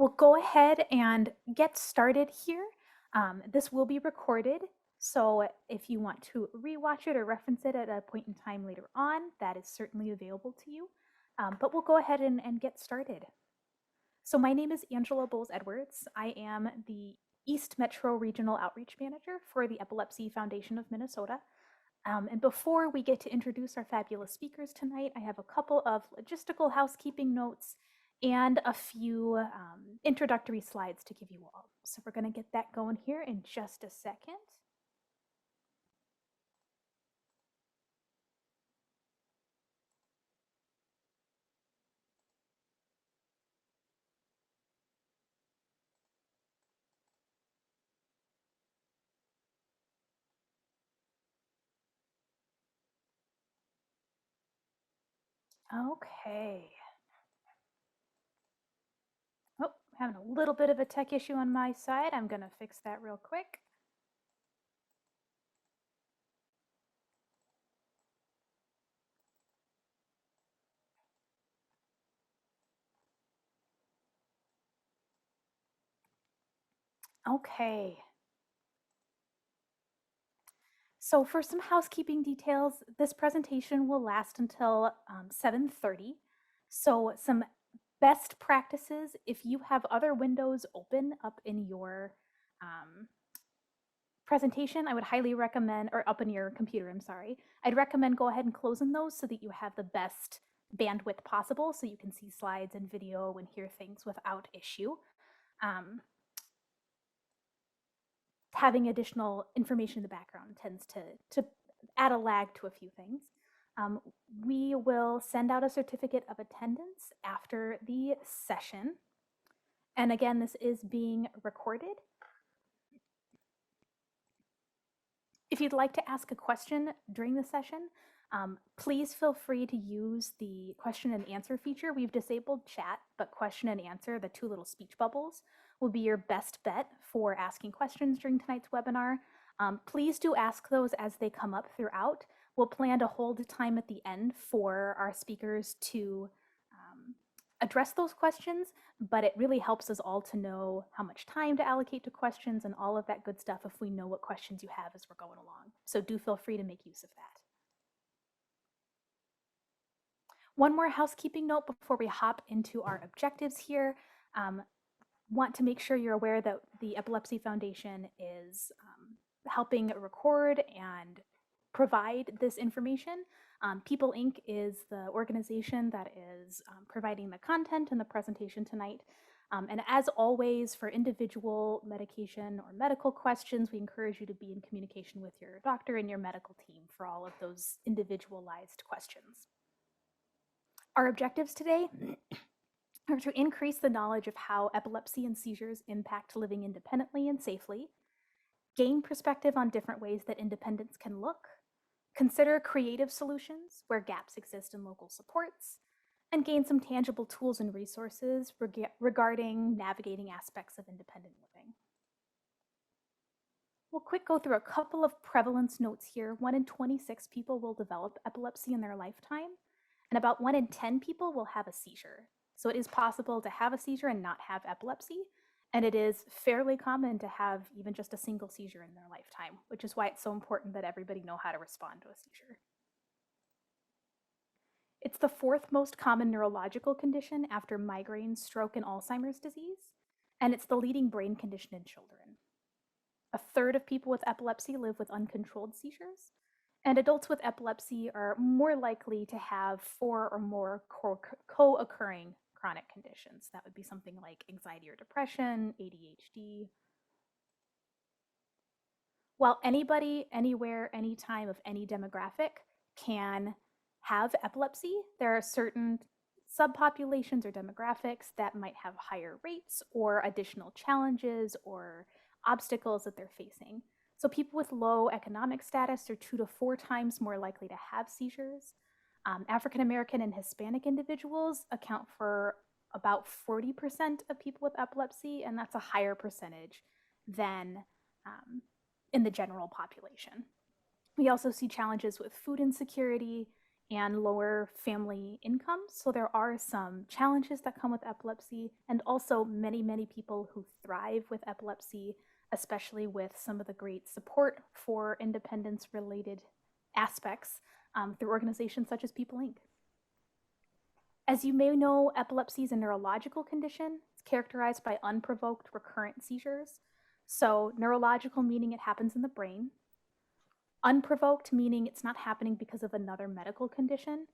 We'll go ahead and get started here. This will be recorded, so if you want to rewatch it or reference it at a point in time later on, that is certainly available to you. But we'll go ahead and get started. So my name is Angela Bowles-Edwards. I am the East Metro Regional Outreach Manager for the Epilepsy Foundation of Minnesota. And before we get to introduce our fabulous speakers tonight, I have a couple of logistical housekeeping notes and a few introductory slides to give you all. So we're going to get that going here in just a second. Okay. Oh, having a little bit of a tech issue on my side. I'm going to fix that real quick. Okay. So for some housekeeping details, this presentation will last until 7:30. So some best practices, if you have other windows open up in your presentation, I would highly recommend, or up in your computer, I'm sorry, I'd recommend go ahead and closing those so that you have the best bandwidth possible so you can see slides and video and hear things without issue. Having additional information in the background tends to add a lag to a few things. We will send out a certificate of attendance after the session. And again, this is being recorded. If you'd like to ask a question during the session, please feel free to use the question and answer feature. We've disabled chat, but question and answer, the two little speech bubbles, will be your best bet for asking questions during tonight's webinar. Please do ask those as they come up throughout. We'll plan to hold time at the end for our speakers to address those questions, but it really helps us all to know how much time to allocate to questions and all of that good stuff if we know what questions you have as we're going along. So do feel free to make use of that. One more housekeeping note before we hop into our objectives here. Want to make sure you're aware that the Epilepsy Foundation is helping record and provide this information. People Inc. is the organization that is providing the content and the presentation tonight. And as always, for individual medication or medical questions, we encourage you to be in communication with your doctor and your medical team for all of those individualized questions. Our objectives today are to increase the knowledge of how epilepsy and seizures impact living independently and safely, gain perspective on different ways that independence can look, consider creative solutions where gaps exist in local supports, and gain some tangible tools and resources regarding navigating aspects of independent living. We'll quick go through a couple of prevalence notes here. 1 in 26 people will develop epilepsy in their lifetime, and about 1 in 10 people will have a seizure. So it is possible to have a seizure and not have epilepsy, and it is fairly common to have even just a single seizure in their lifetime, which is why it's so important that everybody know how to respond to a seizure. It's the 4th most common neurological condition after migraine, stroke, and Alzheimer's disease, and it's the leading brain condition in children. A third of people with epilepsy live with uncontrolled seizures, and adults with epilepsy are more likely to have 4 or more co-occurring chronic conditions. That would be something like anxiety or depression, ADHD. While anybody, anywhere, anytime of any demographic can have epilepsy, there are certain subpopulations or demographics that might have higher rates or additional challenges or obstacles that they're facing. So people with low economic status are 2 to 4 times more likely to have seizures. African American and Hispanic individuals account for about 40% of people with epilepsy, and that's a higher percentage than in the general population. We also see challenges with food insecurity and lower family incomes. So there are some challenges that come with epilepsy, and also many, many people who thrive with epilepsy, especially with some of the great support for independence related aspects through organizations such as People Inc. As you may know, epilepsy is a neurological condition. It's characterized by unprovoked recurrent seizures. So, neurological meaning it happens in the brain, unprovoked meaning it's not happening because of another medical condition,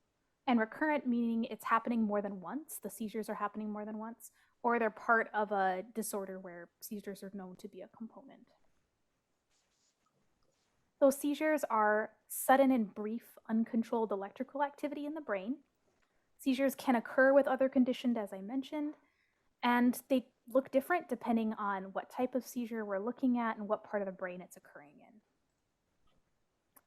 and recurrent meaning it's happening more than once. The seizures are happening more than once, or they're part of a disorder where seizures are known to be a component. Those seizures are sudden and brief, uncontrolled electrical activity in the brain. Seizures can occur with other conditions, as I mentioned, and they look different depending on what type of seizure we're looking at and what part of the brain it's occurring in.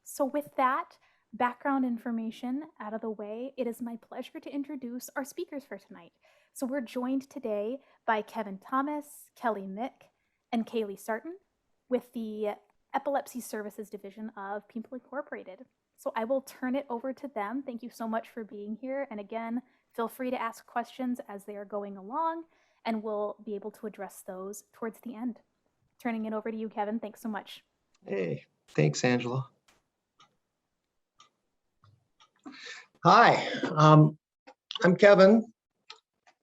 So with that background information out of the way, it is my pleasure to introduce our speakers for tonight. So we're joined today by Kevin Thomas, Kelly Mick, and Kaylee Sarton with the Epilepsy Services Division of People Incorporated. So I will turn it over to them. Thank you so much for being here. And again, feel free to ask questions as they are going along, and we'll be able to address those towards the end. Turning it over to you, Kevin. Thanks so much. Hey, thanks, Angela. Hi, I'm Kevin.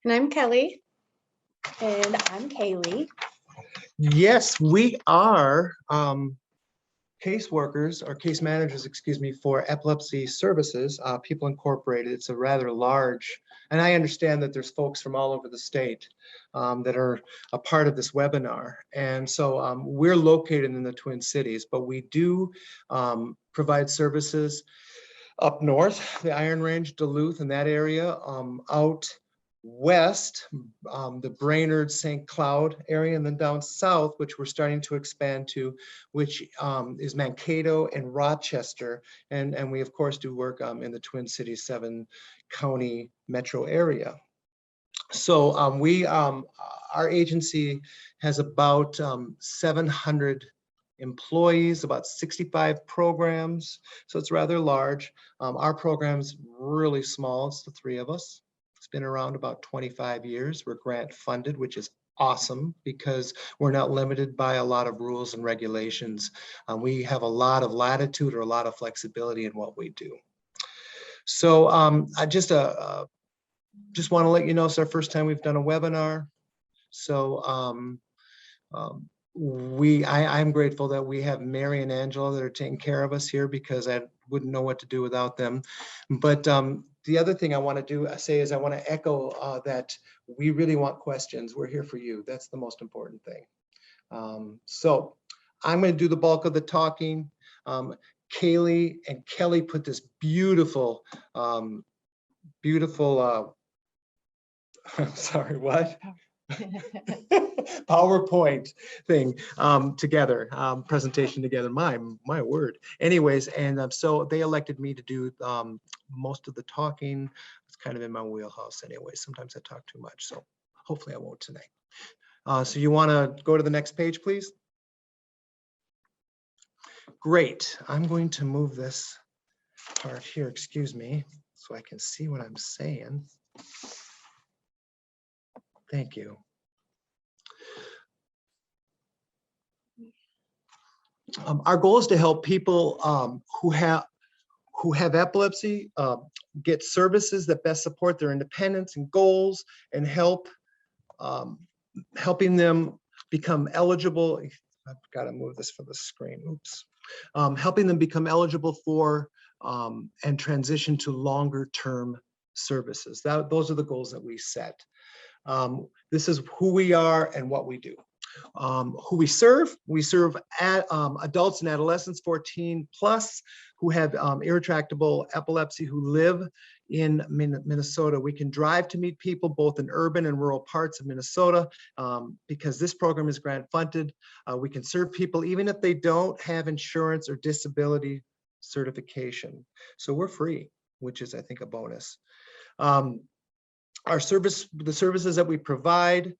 And I'm Kelly. And I'm Kaylee. Yes, we are caseworkers or case managers, excuse me, for Epilepsy Services, People Incorporated. It's a rather large, and I understand that there's folks from all over the state that are a part of this webinar. And so we're located in the Twin Cities, but we do provide services up north, the Iron Range, Duluth, and that area, out west, the Brainerd, St. Cloud area, and then down south, which we're starting to expand to, which is Mankato and Rochester. And we, of course, do work in the Twin Cities, 7-county metro area. So our agency has about 700 employees, about 65 programs, so it's rather large. Our program's really small. It's the 3 of us. It's been around about 25 years. We're grant funded, which is awesome because we're not limited by a lot of rules and regulations. We have a lot of latitude or a lot of flexibility in what we do. So I just want to let you know it's our first time we've done a webinar. So I'm grateful that we have Mary and Angela that are taking care of us here because I wouldn't know what to do without them. But the other thing I want to say is I want to echo that we really want questions. We're here for you. That's the most important thing. So I'm going to do the bulk of the talking. Kaylee and Kelly put this beautiful, sorry, what? PowerPoint thing together, presentation together. My word. Anyways, and so they elected me to do most of the talking. It's kind of in my wheelhouse anyway. Sometimes I talk too much, so hopefully I won't tonight. So you want to go to the next page, please? Great. I'm going to move this part here, excuse me, so I can see what I'm saying. Thank you. Our goal is to help people who have epilepsy get services that best support their independence and goals, and helping them become eligible. I've got to move this for the screen. Oops. Helping them become eligible for and transition to longer term services. Those are the goals that we set. This is who we are and what we do. Who we serve adults and adolescents 14 plus who have irretractable epilepsy who live in Minnesota. We can drive to meet people both in urban and rural parts of Minnesota because this program is grant funded. We can serve people even if they don't have insurance or disability certification. So we're free, which is, I think, a bonus. the services that we provide,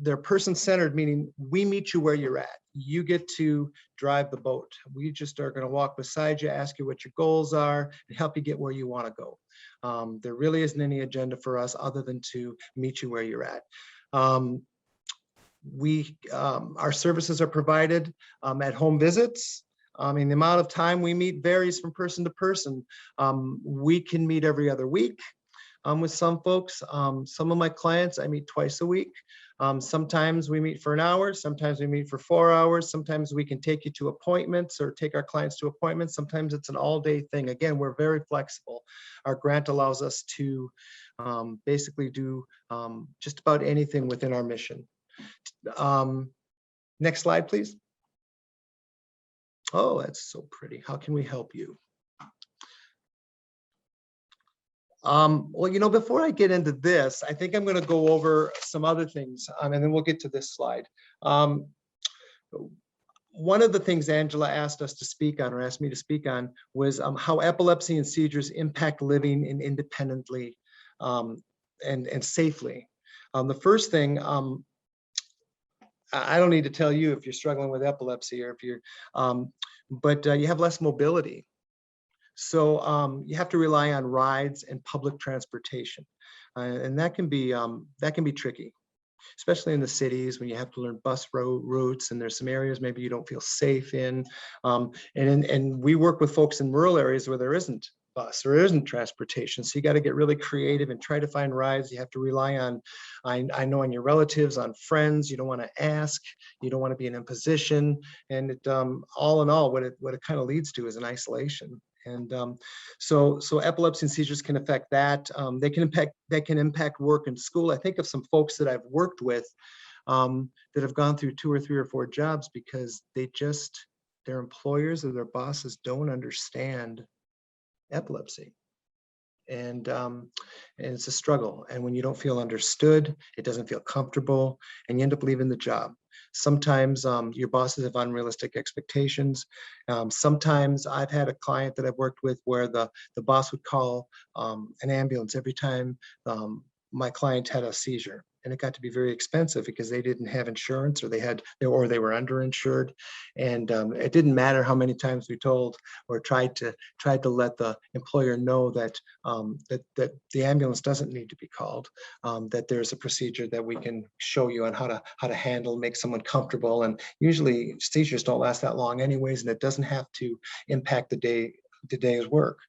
they're person-centered, meaning we meet you where you're at. You get to drive the boat. We just are going to walk beside you, ask you what your goals are, and help you get where you want to go. There really isn't any agenda for us other than to meet you where you're at. Our services are provided at home visits. The amount of time we meet varies from person to person. We can meet every other week. With some folks, some of my clients, I meet twice a week. Sometimes we meet for an hour, sometimes we meet for 4 hours. Sometimes we can take you to appointments or take our clients to appointments. Sometimes it's an all-day thing. Again, we're very flexible. Our grant allows us to basically do just about anything within our mission. Next slide, please. Oh, that's so pretty. How can we help you? Well, before I get into this, I think I'm going to go over some other things, and then we'll get to this slide. One of the things Angela asked us to speak on, or asked me to speak on, was how epilepsy and seizures impact living independently and safely. The first thing, I don't need to tell you if you're struggling with epilepsy or if you're, but you have less mobility. So you have to rely on rides and public transportation, and that can be tricky, especially in the cities when you have to learn bus routes, and there's some areas maybe you don't feel safe in. And we work with folks in rural areas where there isn't bus or there isn't transportation, so you got to get really creative and try to find rides. You have to rely on, I know, on your relatives, on friends. You don't want to ask, you don't want to be in a position, and it, all in all, what it kind of leads to is an isolation. And so epilepsy and seizures can affect that. They can impact work and school. I think of some folks that I've worked with that have gone through 2 or 3 or 4 jobs because their employers or their bosses don't understand epilepsy. And it's a struggle. And when you don't feel understood, it doesn't feel comfortable, and you end up leaving the job. Sometimes your bosses have unrealistic expectations. Sometimes I've had a client that I've worked with where the boss would call an ambulance every time my client had a seizure. And it got to be very expensive because they didn't have insurance, or they were underinsured. And it didn't matter how many times we told or tried to let the employer know that that the ambulance doesn't need to be called, that there's a procedure that we can show you on how to handle, make someone comfortable. And usually seizures don't last that long anyways, and it doesn't have to impact the day's work.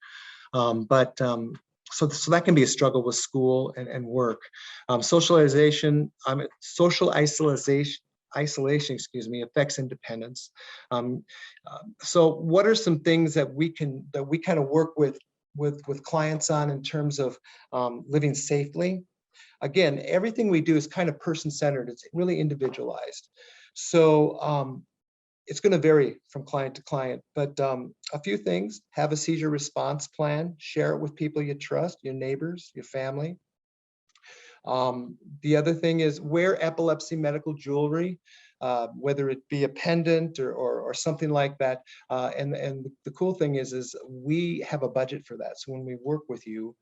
So that can be a struggle with school and work. Social isolation, affects independence. So what are some things that we kind of work with clients on in terms of living safely? Again, everything we do is kind of person-centered. It's really individualized. So it's going to vary from client to client, but a few things: have a seizure response plan, share it with people you trust, your neighbors, your family. The other thing is wear epilepsy medical jewelry, whether it be a pendant or something like that. And the cool thing is we have a budget for that. So when we work with you,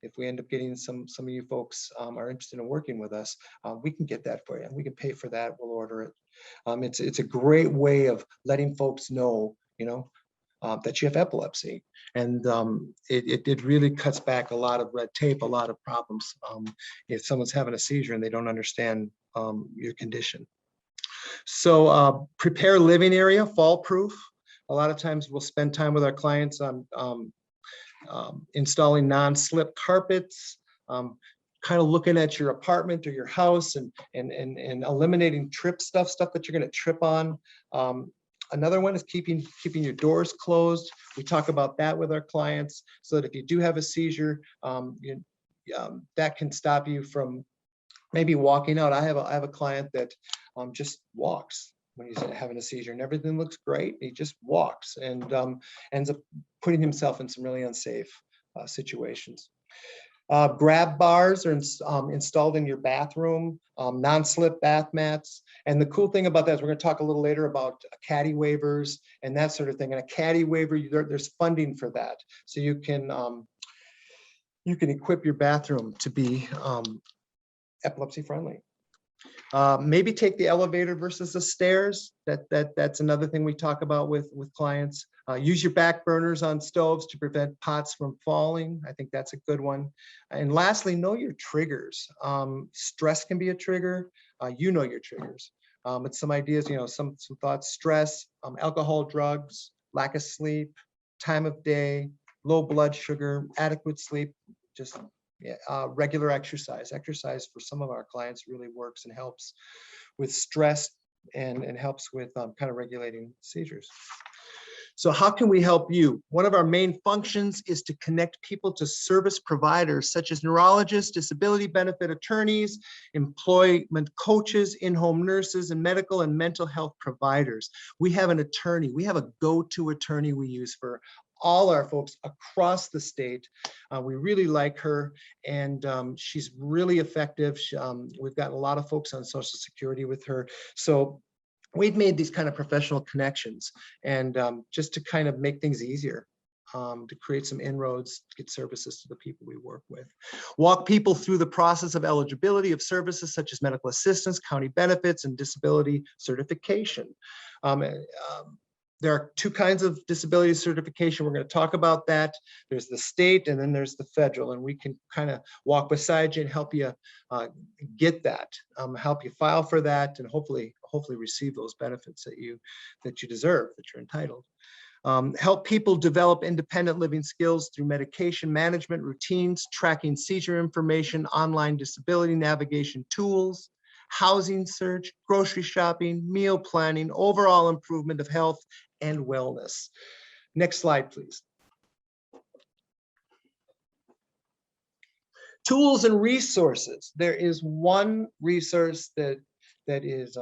if we end up getting some of you folks are interested in working with us, we can get that for you. We can pay for that. We'll order it. It's a great way of letting folks know, that you have epilepsy, and it really cuts back a lot of red tape, a lot of problems if someone's having a seizure and they don't understand your condition. So prepare living area, fall proof. A lot of times we'll spend time with our clients on installing non-slip carpets, kind of looking at your apartment or your house and eliminating stuff that you're going to trip on. Another one is keeping your doors closed. We talk about that with our clients, so that if you do have a seizure, that can stop you from maybe walking out. I have a client that just walks when he's having a seizure, and everything looks great. He just walks and ends up putting himself in some really unsafe situations. Grab bars are installed in your bathroom, non-slip bath mats. And the cool thing about that is we're going to talk a little later about caddy waivers and that sort of thing. And a caddy waiver, there's funding for that. So you can You can equip your bathroom to be epilepsy friendly. Maybe take the elevator versus the stairs. That's another thing we talk about with clients. Use your back burners on stoves to prevent pots from falling. I think that's a good one. And lastly, know your triggers. Stress can be a trigger. You know your triggers. It's some ideas, some thoughts: stress, alcohol, drugs, lack of sleep, time of day, low blood sugar, adequate sleep, just regular exercise. Exercise for some of our clients really works and helps with stress and helps with kind of regulating seizures. So how can we help you? One of our main functions is to connect people to service providers such as neurologists, disability benefit attorneys, employment coaches, in-home nurses, and medical and mental health providers. We have an attorney. We have a go-to attorney we use for all our folks across the state. We really like her, and she's really effective. We've gotten a lot of folks on Social Security with her. So we've made these kind of professional connections, and just to kind of make things easier, to create some inroads, get services to the people we work with. Walk people through the process of eligibility of services such as medical assistance, county benefits, and disability certification. There are two kinds of disability certification. We're going to talk about that. There's the state, and then there's the federal, and we can kind of walk beside you and help you get that, help you file for that, and hopefully receive those benefits that you deserve, that you're entitled. Help people develop independent living skills through medication management routines, tracking seizure information, online disability navigation tools, housing search, grocery shopping, meal planning, overall improvement of health and wellness. Next slide, please. Tools and resources. There is one resource that is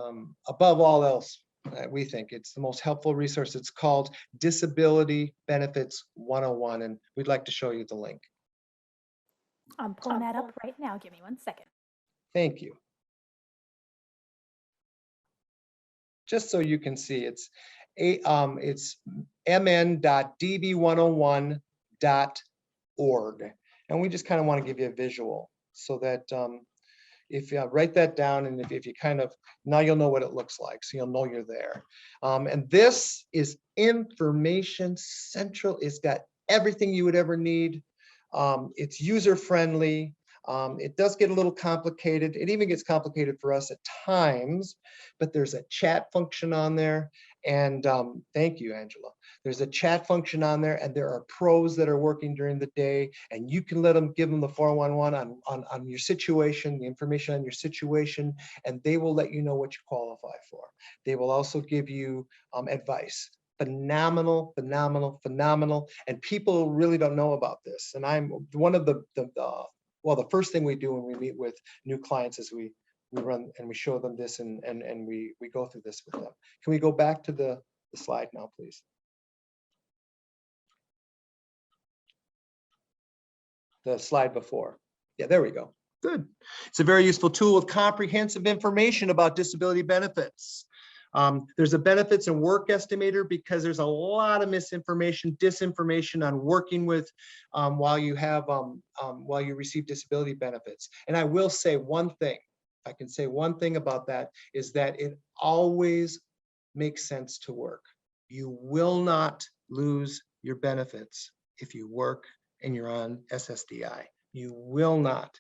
above all else. We think it's the most helpful resource. It's called Disability Benefits 101, and we'd like to show you the link. I'm pulling that up right now. Give me 1 second. Thank you. Just so you can see, it's mn.db101.org, and we just kind of want to give you a visual so that if you write that down, and if you kind of, now you'll know what it looks like, so you'll know you're there. And this is Information Central. It's got everything you would ever need. It's user friendly. It does get a little complicated. It even gets complicated for us at times, but there's a chat function on there. And thank you, Angela. There's a chat function on there, and there are pros that are working during the day, and you can give them the 411 on your situation, the information on your situation, and they will let you know what you qualify for. They will also give you advice. Phenomenal, phenomenal, phenomenal. And people really don't know about this. And I'm one of the first thing we do when we meet with new clients is we run and we show them this, and we go through this with them. Can we go back to the slide now, please? The slide before. Yeah, there we go. Good. It's a very useful tool with comprehensive information about disability benefits. There's a benefits and work estimator because there's a lot of misinformation, disinformation on working with while you receive disability benefits. And I will say one thing, I can say one thing about that, is that it always makes sense to work. You will not lose your benefits if you work and you're on SSDI. You will not.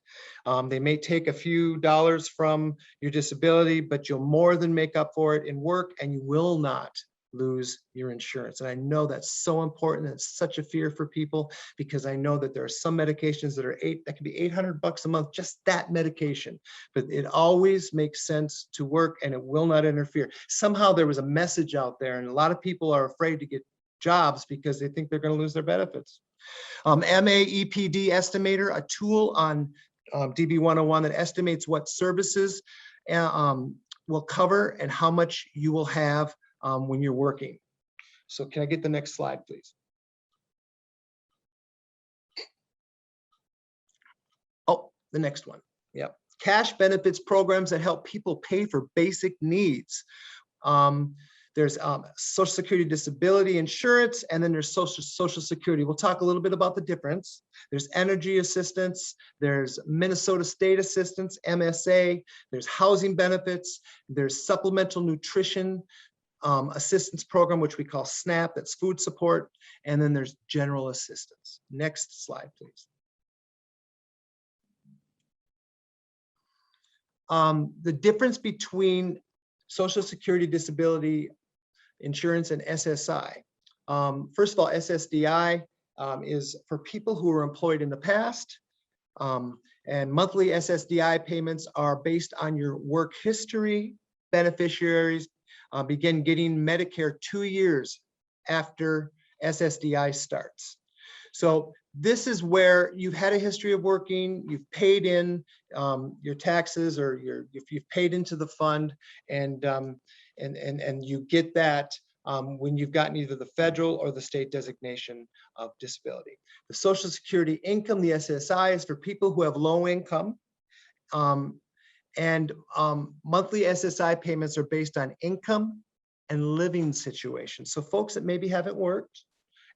They may take a few dollars from your disability, but you'll more than make up for it in work, and you will not lose your insurance. And I know that's so important. It's such a fear for people, because I know that there are some medications that can be $800 a month, just that medication. But it always makes sense to work, and it will not interfere. Somehow there was a message out there, and a lot of people are afraid to get jobs because they think they're going to lose their benefits. MAEPD Estimator, a tool on DB101 that estimates what services will cover and how much you will have when you're working. So can I get the next slide, please? Oh, the next one. Yep. Cash benefits programs that help people pay for basic needs. There's Social Security disability insurance, and then there's Social Security. We'll talk a little bit about the difference. There's energy assistance, there's Minnesota State Assistance, MSA, there's housing benefits, there's supplemental nutrition assistance program, which we call SNAP, that's food support, and then there's general assistance. Next slide, please. The difference between Social Security disability insurance and SSI. First of all, SSDI is for people who were employed in the past, and monthly SSDI payments are based on your work history. Beneficiaries begin getting Medicare 2 years after SSDI starts. So this is where you've had a history of working, you've paid in your taxes, or if you've paid into the fund, and you get that when you've gotten either the federal or the state designation of disability. The Social Security income, the SSI, is for people who have low income, and monthly SSI payments are based on income and living situations. So folks that maybe haven't worked,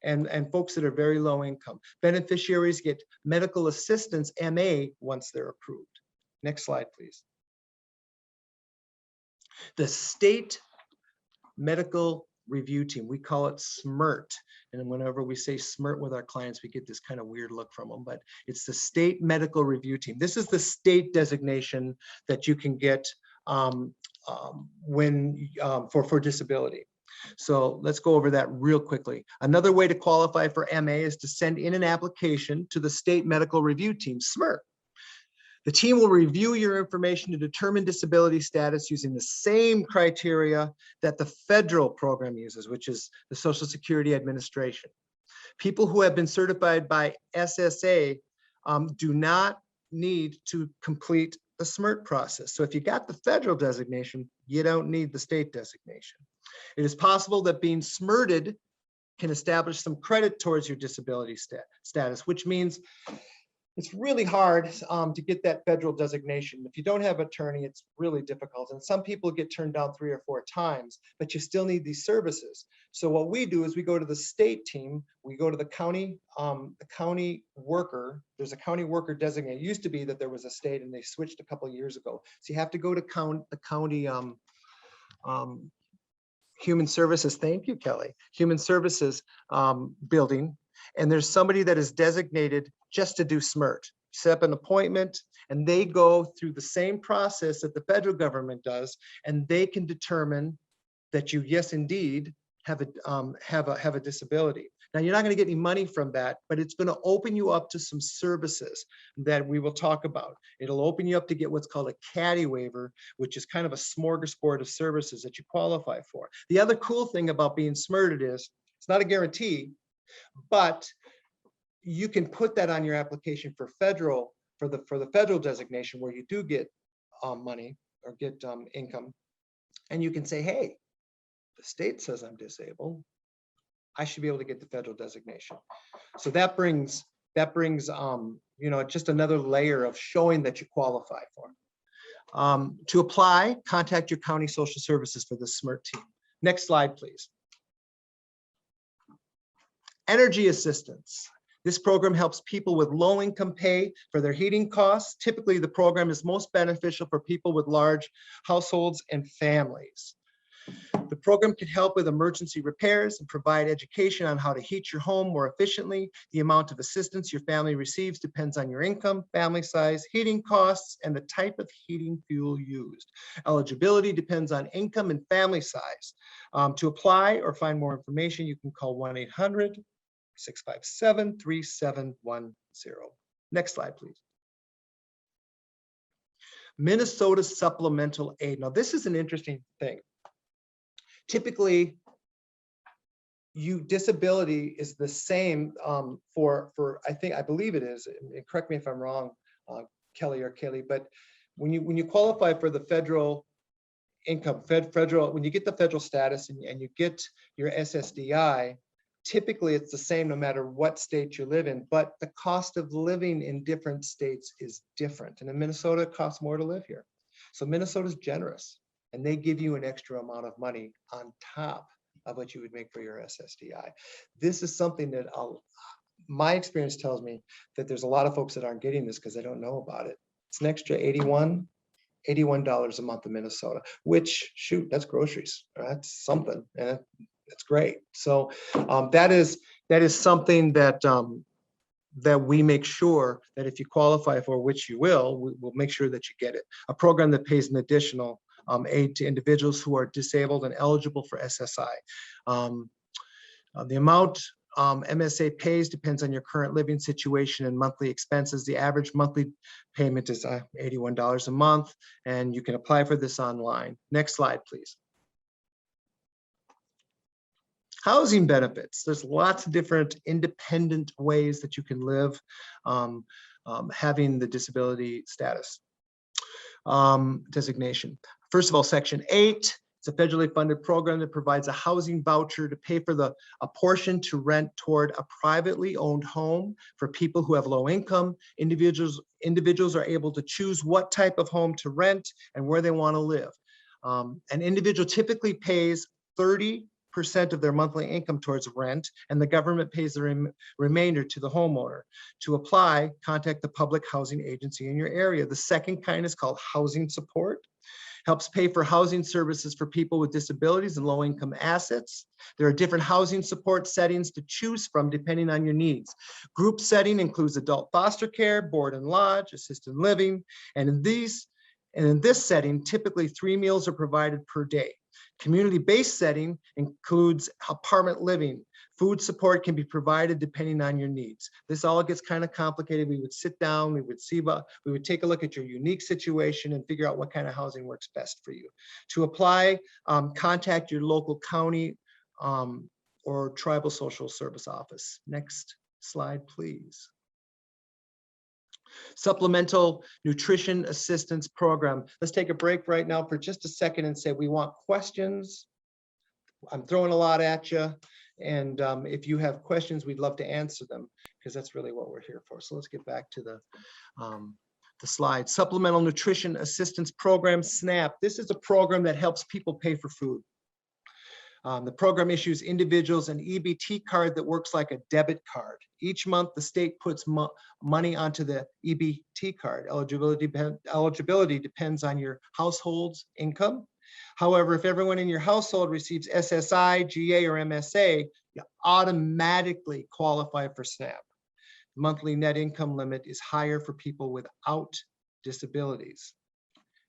and folks that are very low income. Beneficiaries get medical assistance, MA, once they're approved. Next slide, please. The state medical review team, we call it SMRT. And whenever we say SMRT with our clients, we get this kind of weird look from them, but it's the state medical review team. This is the state designation that you can get for disability. So let's go over that real quickly. Another way to qualify for MA is to send in an application to the state medical review team, SMRT. The team will review your information to determine disability status using the same criteria that the federal program uses, which is the Social Security Administration. People who have been certified by SSA do not need to complete the SMRT process. So if you got the federal designation, you don't need the state designation. It is possible that being SMRTed can establish some credit towards your disability status, which means it's really hard to get that federal designation. If you don't have an attorney, it's really difficult. And some people get turned down 3 or 4 times, but you still need these services. So what we do is we go to the state team, we go to the county worker. There's a county worker designated. It used to be that there was a state, and they switched a couple of years ago. So you have to go to the county Human Services, thank you, Kelly, Human Services building. And there's somebody that is designated just to do SMRT. Set up an appointment, and they go through the same process that the federal government does, and they can determine that you, yes, indeed, have a disability. Now, you're not going to get any money from that, but it's going to open you up to some services that we will talk about. It'll open you up to get what's called a caddy waiver, which is kind of a smorgasbord of services that you qualify for. The other cool thing about being SMRTed is it's not a guarantee, but you can put that on your application for the federal designation, where you do get money or get income, and you can say, hey, the state says I'm disabled, I should be able to get the federal designation. So that brings just another layer of showing that you qualify for. To apply, contact your county social services for the SMRT team. Next slide, please. Energy assistance. This program helps people with low income pay for their heating costs. Typically, the program is most beneficial for people with large households and families. The program can help with emergency repairs and provide education on how to heat your home more efficiently. The amount of assistance your family receives depends on your income, family size, heating costs, and the type of heating fuel used. Eligibility depends on income and family size. To apply or find more information, you can call 1-800-657-3710. Next slide, please. Minnesota supplemental aid. Now, this is an interesting thing. Typically, disability is the same for I believe it is, and correct me if I'm wrong, Kelly or Kaylee, but when you qualify for the federal income, when you get the federal status and you get your SSDI, typically it's the same no matter what state you live in, but the cost of living in different states is different. And in Minnesota, it costs more to live here. So Minnesota's generous. and they give you an extra amount of money on top of what you would make for your SSDI. This is something that my experience tells me that there's a lot of folks that aren't getting this because they don't know about it. It's an extra $81 a month in Minnesota, which, shoot, that's groceries. That's something, and it's great. So that is something that that we make sure that if you qualify for, which you will, we'll make sure that you get it. A program that pays an additional aid to individuals who are disabled and eligible for SSI. The amount MSA pays depends on your current living situation and monthly expenses. The average monthly payment is $81 a month, and you can apply for this online. Next slide, please. Housing benefits. There's lots of different independent ways that you can live having the disability status designation. First of all, Section 8. It's a federally funded program that provides a housing voucher to pay for a portion to rent toward a privately owned home for people who have low income. Individuals are able to choose what type of home to rent and where they want to live. An individual typically pays 30% of their monthly income towards rent, and the government pays the remainder to the homeowner. To apply, contact the public housing agency in your area. The second kind is called housing support. Helps pay for housing services for people with disabilities and low income assets. There are different housing support settings to choose from depending on your needs. Group setting includes adult foster care, board and lodge, assisted living, and in this setting, typically 3 meals are provided per day. Community-based setting includes apartment living. Food support can be provided depending on your needs. This all gets kind of complicated. We would sit down, we would take a look at your unique situation and figure out what kind of housing works best for you. To apply, contact your local county or tribal social service office. Next slide, please. Supplemental Nutrition Assistance Program. Let's take a break right now for just a second and say we want questions. I'm throwing a lot at you, and if you have questions, we'd love to answer them because that's really what we're here for. So let's get back to the slide. Supplemental Nutrition Assistance Program, SNAP. This is a program that helps people pay for food. The program issues individuals an EBT card that works like a debit card. Each month, the state puts money onto the EBT card. Eligibility depends on your household's income. However, if everyone in your household receives SSI, GA, or MSA, you automatically qualify for SNAP. The monthly net income limit is higher for people without disabilities.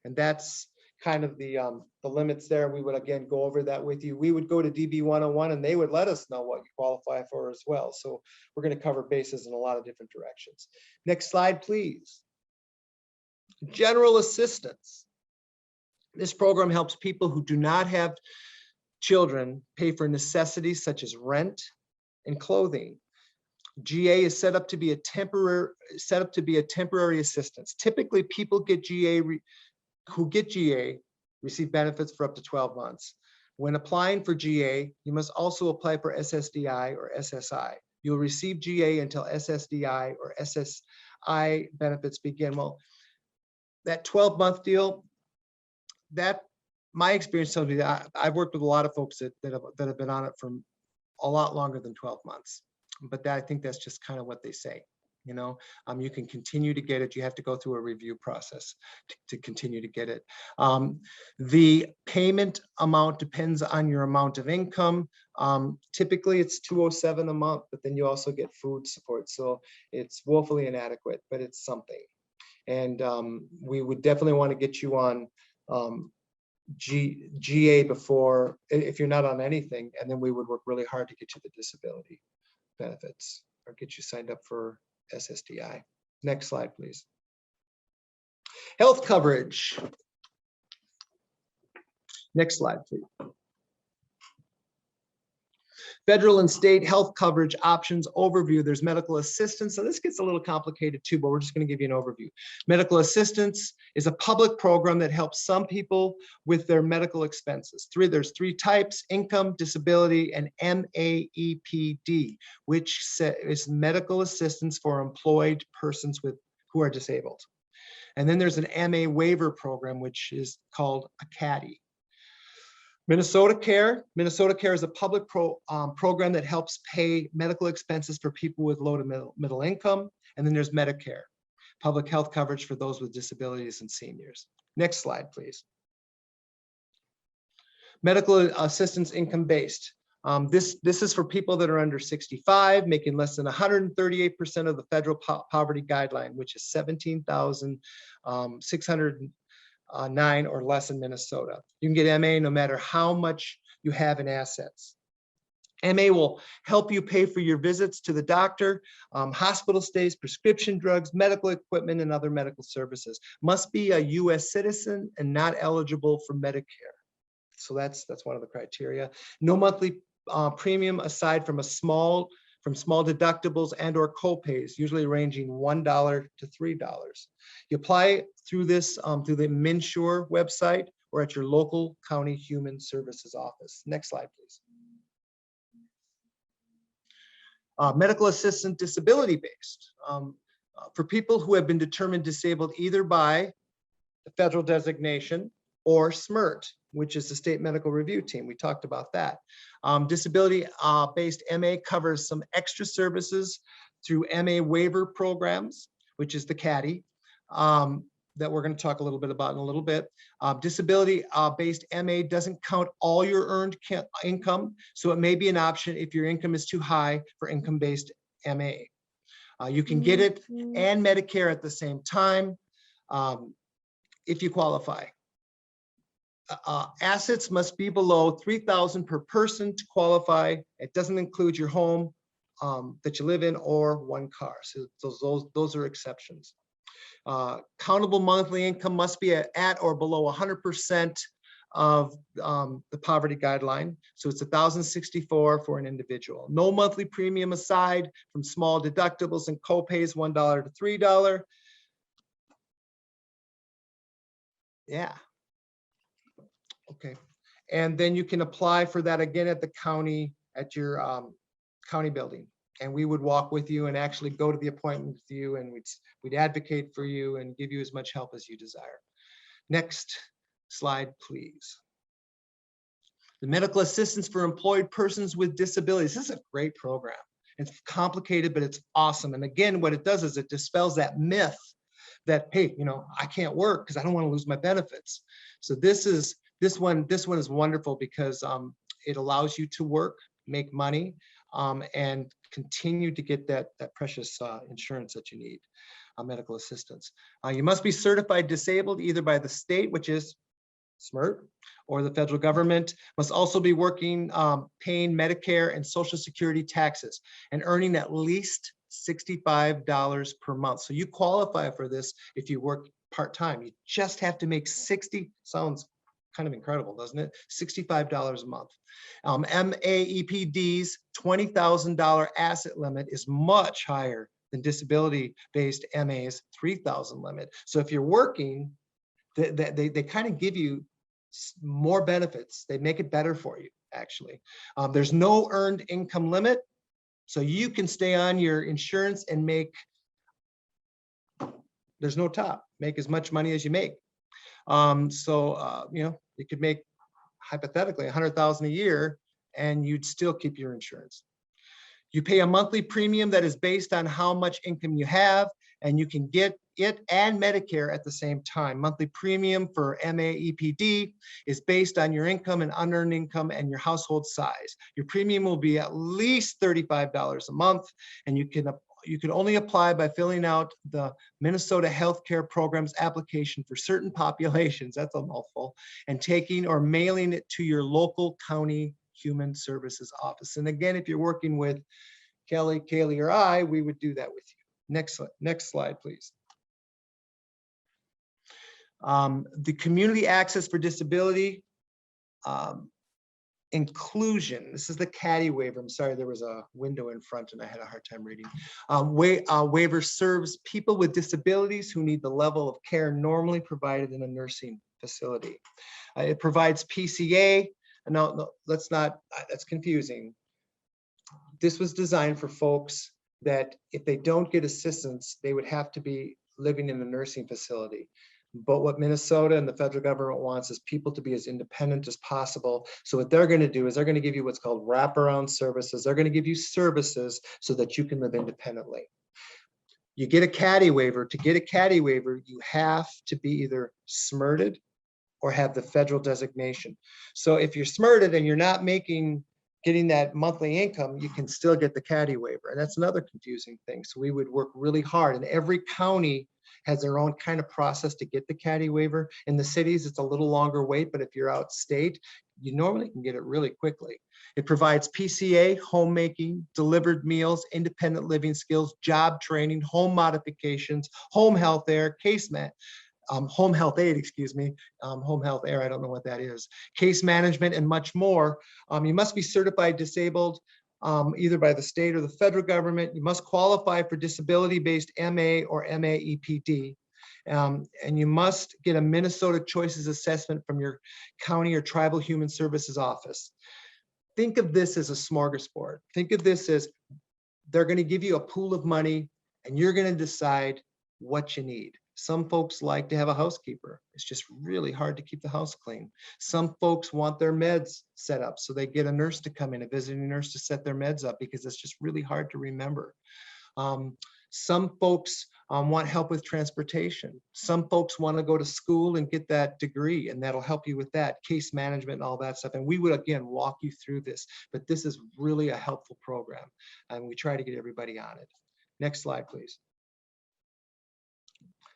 And that's kind of the limits there. We would again go over that with you. We would go to DB 101 and they would let us know what you qualify for as well. So we're going to cover bases in a lot of different directions. Next slide, please. General assistance. This program helps people who do not have children pay for necessities such as rent and clothing. GA is set up to be a temporary assistance. Typically, people get who get GA receive benefits for up to 12 months. When applying for GA, you must also apply for SSDI or SSI. You'll receive GA until SSDI or SSI benefits begin. Well, that 12-month deal, that my experience tells me that I've worked with a lot of folks that have been on it for a lot longer than 12 months. But I think that's just kind of what they say. You know, you can continue to get it. You have to go through a review process to continue to get it. The payment amount depends on your amount of income. Typically it's $207 a month, but then you also get food support. So it's woefully inadequate, but it's something. And we would definitely want to get you on GA before, if you're not on anything, and then we would work really hard to get you the disability benefits or get you signed up for SSDI. Next slide, please. Health coverage. Next slide, please. Federal and state health coverage options overview. There's medical assistance. So this gets a little complicated too, but we're just going to give you an overview. Medical assistance is a public program that helps some people with their medical expenses. There's three types: income, disability, and MAEPD, which is medical assistance for employed persons who are disabled. And then there's an MA waiver program, which is called a CADI. Minnesota Care. Minnesota Care is a public program that helps pay medical expenses for people with low to middle income. And then there's Medicare, public health coverage for those with disabilities and seniors. Next slide, please. Medical assistance income-based. This is for people that are under 65, making less than 138% of the federal poverty guideline, which is 17,609 or less in Minnesota. You can get MA no matter how much you have in assets. MA will help you pay for your visits to the doctor, hospital stays, prescription drugs, medical equipment, and other medical services. Must be a US citizen and not eligible for Medicare. So that's one of the criteria. No monthly premium aside from small deductibles and or co-pays, usually ranging $1 to $3. You apply through this through the MNsure website or at your local county human services office. Next slide, please. Medical assistant disability based for people who have been determined disabled either by the federal designation or SMRT, which is the state medical review team. We talked about that. Disability based MA covers some extra services through MA waiver programs, which is the CADI, that we're going to talk a little bit about in a little bit. Disability based MA doesn't count all your earned income, so it may be an option if your income is too high for income based MA. You can get it and Medicare at the same time if you qualify. Assets must be below $3,000 per person to qualify. It doesn't include your home that you live in or one car. So those are exceptions. Countable monthly income must be at or below 100% of the poverty guideline. So it's $1,064 for an individual. No monthly premium aside from small deductibles and co-pays, $1 to $3. Yeah. Okay. And then you can apply for that again at the county, at your county building. And we would walk with you and actually go to the appointment with you, and we'd advocate for you and give you as much help as you desire. Next slide, please. The medical assistance for employed persons with disabilities. This is a great program. It's complicated, but it's awesome. And again, what it does is it dispels that myth that, hey, I can't work because I don't want to lose my benefits. So this one is wonderful because it allows you to work, make money, and continue to get that precious insurance that you need, medical assistance. You must be certified disabled either by the state, which is SMRT, or the federal government. Must also be working, paying Medicare and Social Security taxes and earning at least $65 per month. So you qualify for this if you work part-time. You just have to make 60, sounds kind of incredible, doesn't it? $65 a month. MAEPD's $20,000 asset limit is much higher than disability-based MA's $3,000 limit. So if you're working, they kind of give you more benefits. They make it better for you, actually. There's no earned income limit, so you can stay on your insurance and make, there's no top, make as much money as you make. You could make hypothetically $100,000 a year and you'd still keep your insurance. You pay a monthly premium that is based on how much income you have, and you can get it and Medicare at the same time. Monthly premium for MAEPD is based on your income and unearned income and your household size. Your premium will be at least $35 a month, and you can only apply by filling out the Minnesota Healthcare Program's application for certain populations, that's a mouthful, and taking or mailing it to your local county human services office. And again, if you're working with Kelly, Kaylee, or I, we would do that with you. Next slide, please. The community access for disability inclusion. This is the CADI waiver. I'm sorry, there was a window in front and I had a hard time reading. Waiver serves people with disabilities who need the level of care normally provided in a nursing facility. It provides PCA. No, that's confusing. This was designed for folks that if they don't get assistance, they would have to be living in a nursing facility. But what Minnesota and the federal government wants is people to be as independent as possible. So what they're going to do is they're going to give you what's called wraparound services. They're going to give you services so that you can live independently. You get a caddy waiver. To get a caddy waiver, you have to be either SMRTed or have the federal designation. So if you're SMRTed and you're not getting that monthly income, you can still get the caddy waiver. And that's another confusing thing. So we would work really hard, and every county has their own kind of process to get the caddy waiver. In the cities, it's a little longer wait, but if you're out state, you normally can get it really quickly. It provides PCA, homemaking, delivered meals, independent living skills, job training, home modifications, home health aid, home health aid, excuse me, home health air, I don't know what that is, case management, and much more. You must be certified disabled either by the state or the federal government. You must qualify for disability-based MA or MAEPD. And you must get a Minnesota Choices assessment from your county or tribal human services office. Think of this as a smorgasbord. Think of this as they're going to give you a pool of money and you're going to decide what you need. Some folks like to have a housekeeper. It's just really hard to keep the house clean. Some folks want their meds set up, so they get a nurse to come in, a visiting nurse to set their meds up because it's just really hard to remember. Some folks want help with transportation. Some folks want to go to school and get that degree, and that'll help you with that, case management and all that stuff. And we would, again, walk you through this, but this is really a helpful program, and we try to get everybody on it. Next slide, please.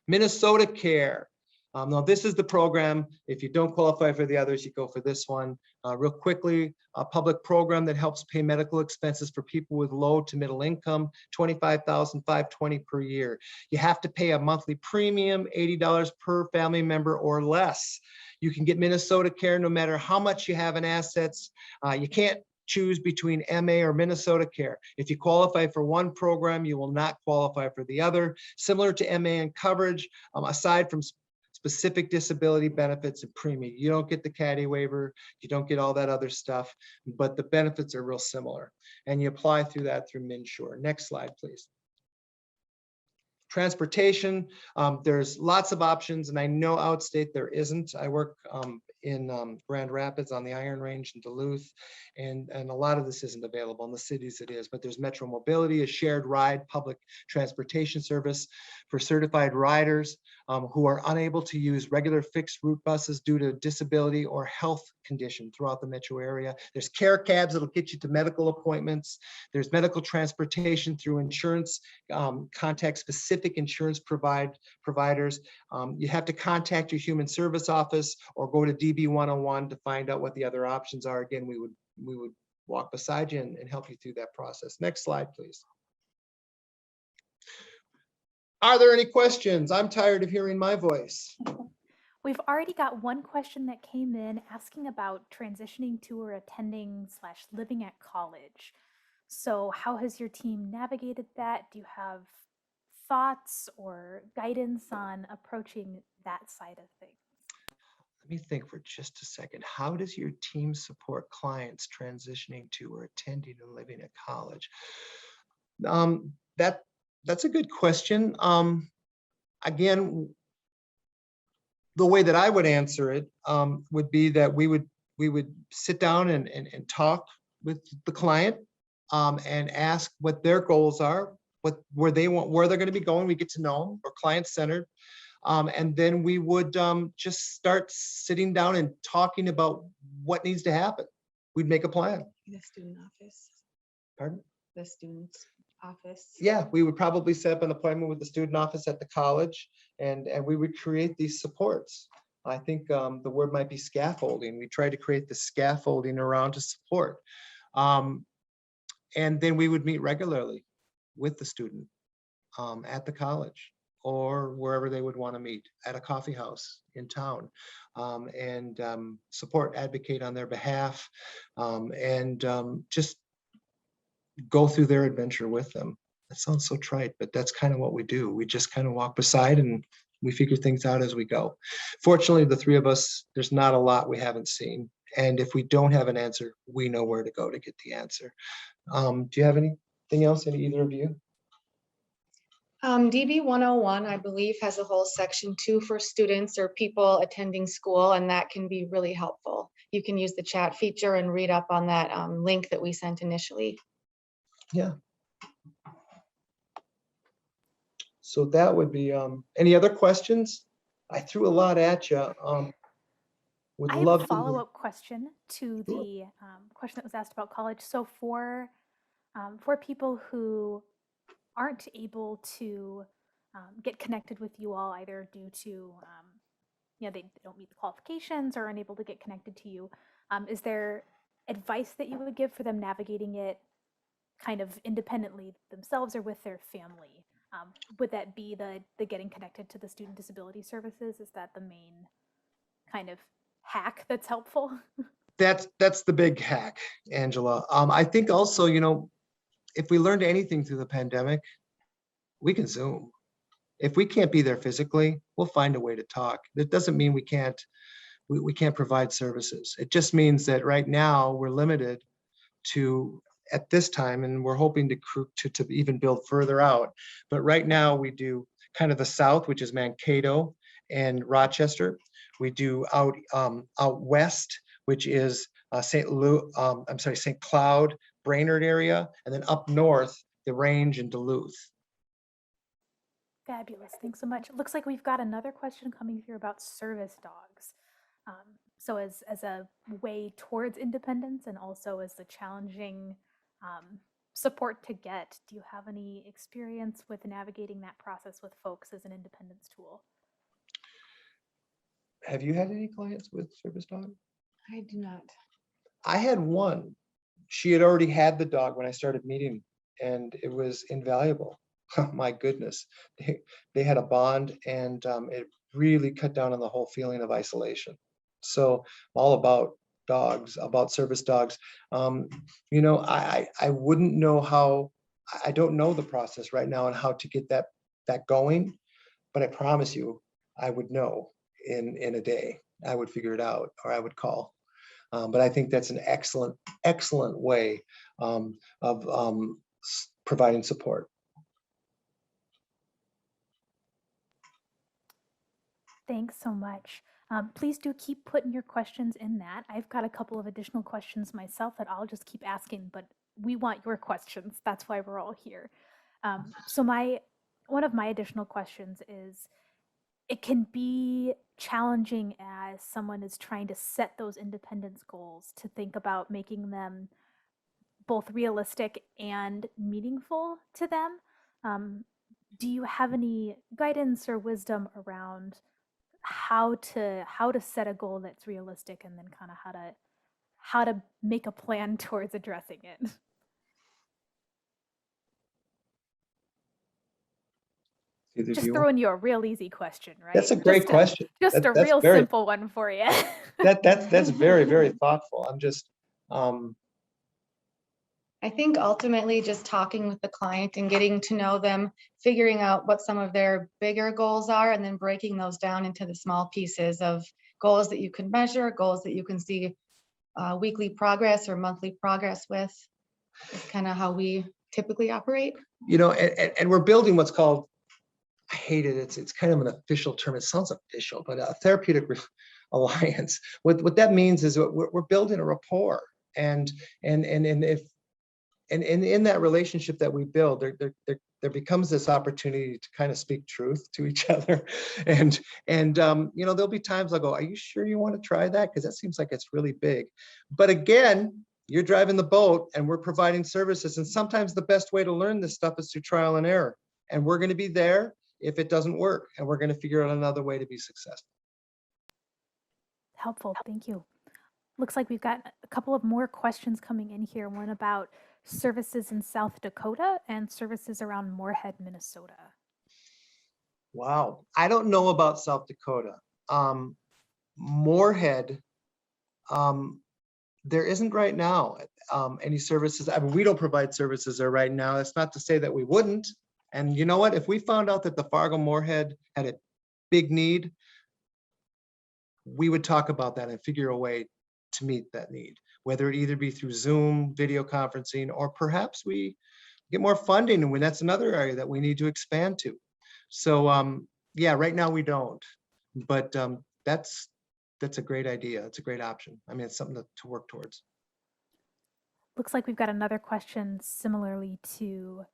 Minnesota Care. Now, this is the program. If you don't qualify for the others, you go for this one. Real quickly, a public program that helps pay medical expenses for people with low to middle income, $25,520 per year. You have to pay a monthly premium, $80 per family member or less. You can get Minnesota Care no matter how much you have in assets. You can't choose between MA or Minnesota Care. If you qualify for one program, you will not qualify for the other. Similar to MA in coverage, aside from specific disability benefits and premium, you don't get the caddy waiver, you don't get all that other stuff, but the benefits are real similar. And you apply through that through MinSure. Next slide, please. Transportation, there's lots of options, and I know outstate there isn't. I work in Grand Rapids on the Iron Range in Duluth, and a lot of this isn't available. In the cities it is, but there's Metro Mobility, a shared ride public transportation service for certified riders who are unable to use regular fixed route buses due to disability or health condition throughout the metro area. There's care cabs that'll get you to medical appointments. There's medical transportation through insurance, contact specific insurance providers. You have to contact your human service office or go to DB 101 to find out what the other options are. Again, we would walk beside you and help you through that process. Next slide, please. Are there any questions? I'm tired of hearing my voice. We've already got one question that came in asking about transitioning to or attending / living at college. So how has your team navigated that? Do you have thoughts or guidance on approaching that side of things? Let me think for just a second. How does your team support clients transitioning to or attending and living at college? That's a good question. Again, the way that I would answer it would be that we would sit down and talk with the client and ask what their goals are, where they're going to be going. We get to know them. We're client-centered. And then we would just start sitting down and talking about what needs to happen. We'd make a plan. The student office. Pardon? The student's office. Yeah, we would probably set up an appointment with the student office at the college, and we would create these supports. I think the word might be scaffolding. We try to create the scaffolding around to support. And then we would meet regularly with the student at the college or wherever they would want to meet, at a coffee house in town, and support, advocate on their behalf, and just go through their adventure with them. That sounds so trite, but that's kind of what we do. We just kind of walk beside and we figure things out as we go. Fortunately, the three of us, there's not a lot we haven't seen. And if we don't have an answer, we know where to go to get the answer. Do you have anything else, either of you? DB 101, I believe, has a whole section too for students or people attending school, and that can be really helpful. You can use the chat feature and read up on that link that we sent initially. Yeah. So that would be, any other questions? I threw a lot at you. Would I have a love to. follow-up question to Sure. the question that was asked about college. So for people who aren't able to get connected with you all, either due to they don't meet the qualifications or unable to get connected to you, is there advice that you would give for them navigating it kind of independently themselves or with their family? Would that be the getting connected to the student disability services? Is that the main kind of hack that's helpful? That's the big hack, Angela. I think also, if we learned anything through the pandemic, we can Zoom. If we can't be there physically, we'll find a way to talk. That doesn't mean we can't provide services. It just means that right now we're limited to, at this time, and we're hoping to even build further out. But right now we do kind of the South, which is Mankato and Rochester. We do out west, which is St. Cloud, Brainerd area, and then up north, the Range and Duluth. Fabulous. Thanks so much. It looks like we've got another question coming here about service dogs. So as a way towards independence and also as the challenging support to get, do you have any experience with navigating that process with folks as an independence tool? Have you had any clients with service dog? I do not. I had one. She had already had the dog when I started meeting, and it was invaluable. Oh, my goodness. They had a bond, and it really cut down on the whole feeling of isolation. So all about dogs, about service dogs. I wouldn't know how, I don't know the process right now on how to get that going, but I promise you, I would know in a day. I would figure it out, or I would call. But I think that's an excellent way of providing support. Thanks so much. Please do keep putting your questions in that. I've got a couple of additional questions myself that I'll just keep asking, but we want your questions. That's why we're all here. So one of my additional questions is, it can be challenging as someone is trying to set those independence goals to think about making them both realistic and meaningful to them. Do you have any guidance or wisdom around how to set a goal that's realistic, and then kind of how to make a plan towards addressing it? Just throwing you a real easy question, right? That's a great question. Just a real simple one for you. That's very, very thoughtful. I'm just I think ultimately just talking with the client and getting to know them, figuring out what some of their bigger goals are, and then breaking those down into the small pieces of goals that you can measure, goals that you can see weekly progress or monthly progress with. Is kind of how we typically operate. And we're building what's called, I hate it, it's kind of an official term. It sounds official, but a therapeutic alliance. What that means is we're building a rapport, and if in that relationship that we build, there becomes this opportunity to kind of speak truth to each other. And there'll be times I'll go, are you sure you want to try that? Because that seems like it's really big. But again, you're driving the boat and we're providing services. And sometimes the best way to learn this stuff is through trial and error. And we're going to be there if it doesn't work. And we're going to figure out another way to be successful. Helpful. Thank you. Looks like we've got a couple of more questions coming in here. One about services in South Dakota and services around Moorhead, Minnesota. Wow. I don't know about South Dakota. Moorhead, there isn't right now any services. I mean, we don't provide services there right now. That's not to say that we wouldn't. And you know what? If we found out that the Fargo Moorhead had a big need, we would talk about that and figure a way to meet that need, whether it either be through Zoom, video conferencing, or perhaps we get more funding, and that's another area that we need to expand to. So yeah, right now we don't, but that's a great idea. It's a great option. I mean, it's something to work towards. Looks like we've got another question similarly to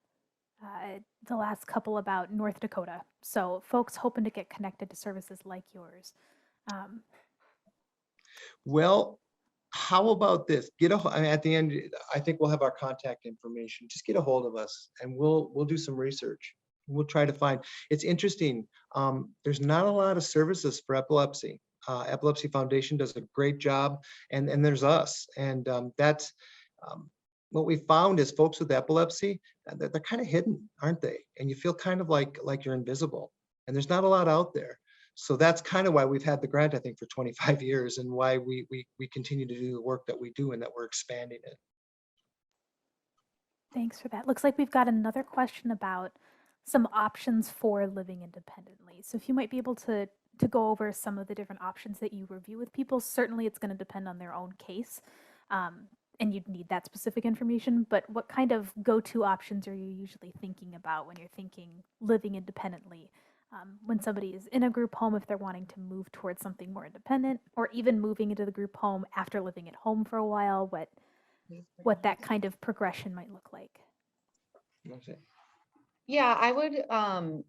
the last couple about North Dakota. So folks hoping to get connected to services like yours. Well, how about this? I mean, at the end, I think we'll have our contact information. Just get a hold of us, and we'll do some research. We'll try to find. It's interesting. There's not a lot of services for epilepsy. Epilepsy Foundation does a great job, and there's us, and that's what we found is folks with epilepsy, they're kind of hidden, aren't they? And you feel kind of like you're invisible, and there's not a lot out there. So that's kind of why we've had the grant, I think, for 25 years, and why we continue to do the work that we do and that we're expanding it. Thanks for that. Looks like we've got another question about some options for living independently. So if you might be able to go over some of the different options that you review with people. Certainly it's going to depend on their own case, and you'd need that specific information, but what kind of go-to options are you usually thinking about when you're thinking living independently? When somebody is in a group home, if they're wanting to move towards something more independent, or even moving into the group home after living at home for a while, what that kind of progression might look like. Yeah, I would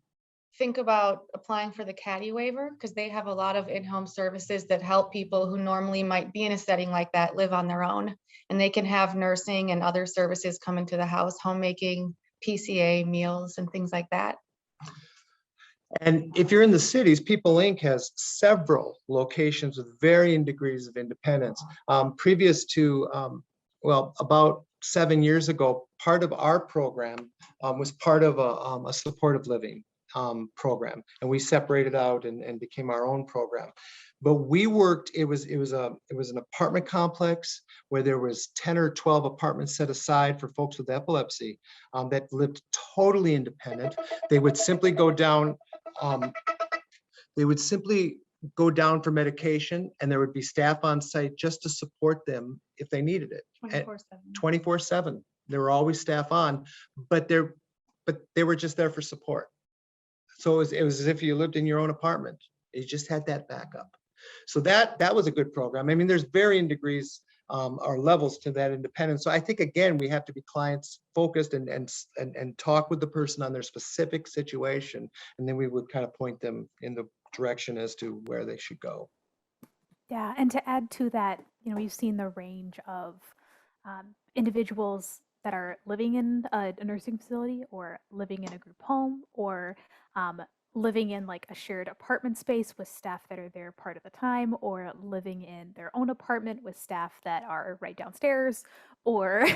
think about applying for the Caddy waiver, because they have a lot of in-home services that help people who normally might be in a setting like that live on their own. And they can have nursing and other services come into the house, homemaking, PCA, meals, and things like that. And if you're in the cities, People Inc. has several locations with varying degrees of independence. Previous to, well, about 7 years ago, part of our program was part of a supportive living program, and we separated out and became our own program. But we worked, it was an apartment complex where there was 10 or 12 apartments set aside for folks with epilepsy that lived totally independent. They would simply go down for medication, and there would be staff on site just to support them if they needed it. 24/7. 24/7. There were always staff on, but they were just there for support. So it was as if you lived in your own apartment. You just had that backup. So that was a good program. I mean, there's varying degrees or levels to that independence. So I think, again, we have to be clients focused and talk with the person on their specific situation, and then we would kind of point them in the direction as to where they should go. Yeah, and to add to that, we've seen the range of individuals that are living in a nursing facility, or living in a group home, or living in like a shared apartment space with staff that are there part of the time, or living in their own apartment with staff that are right downstairs, or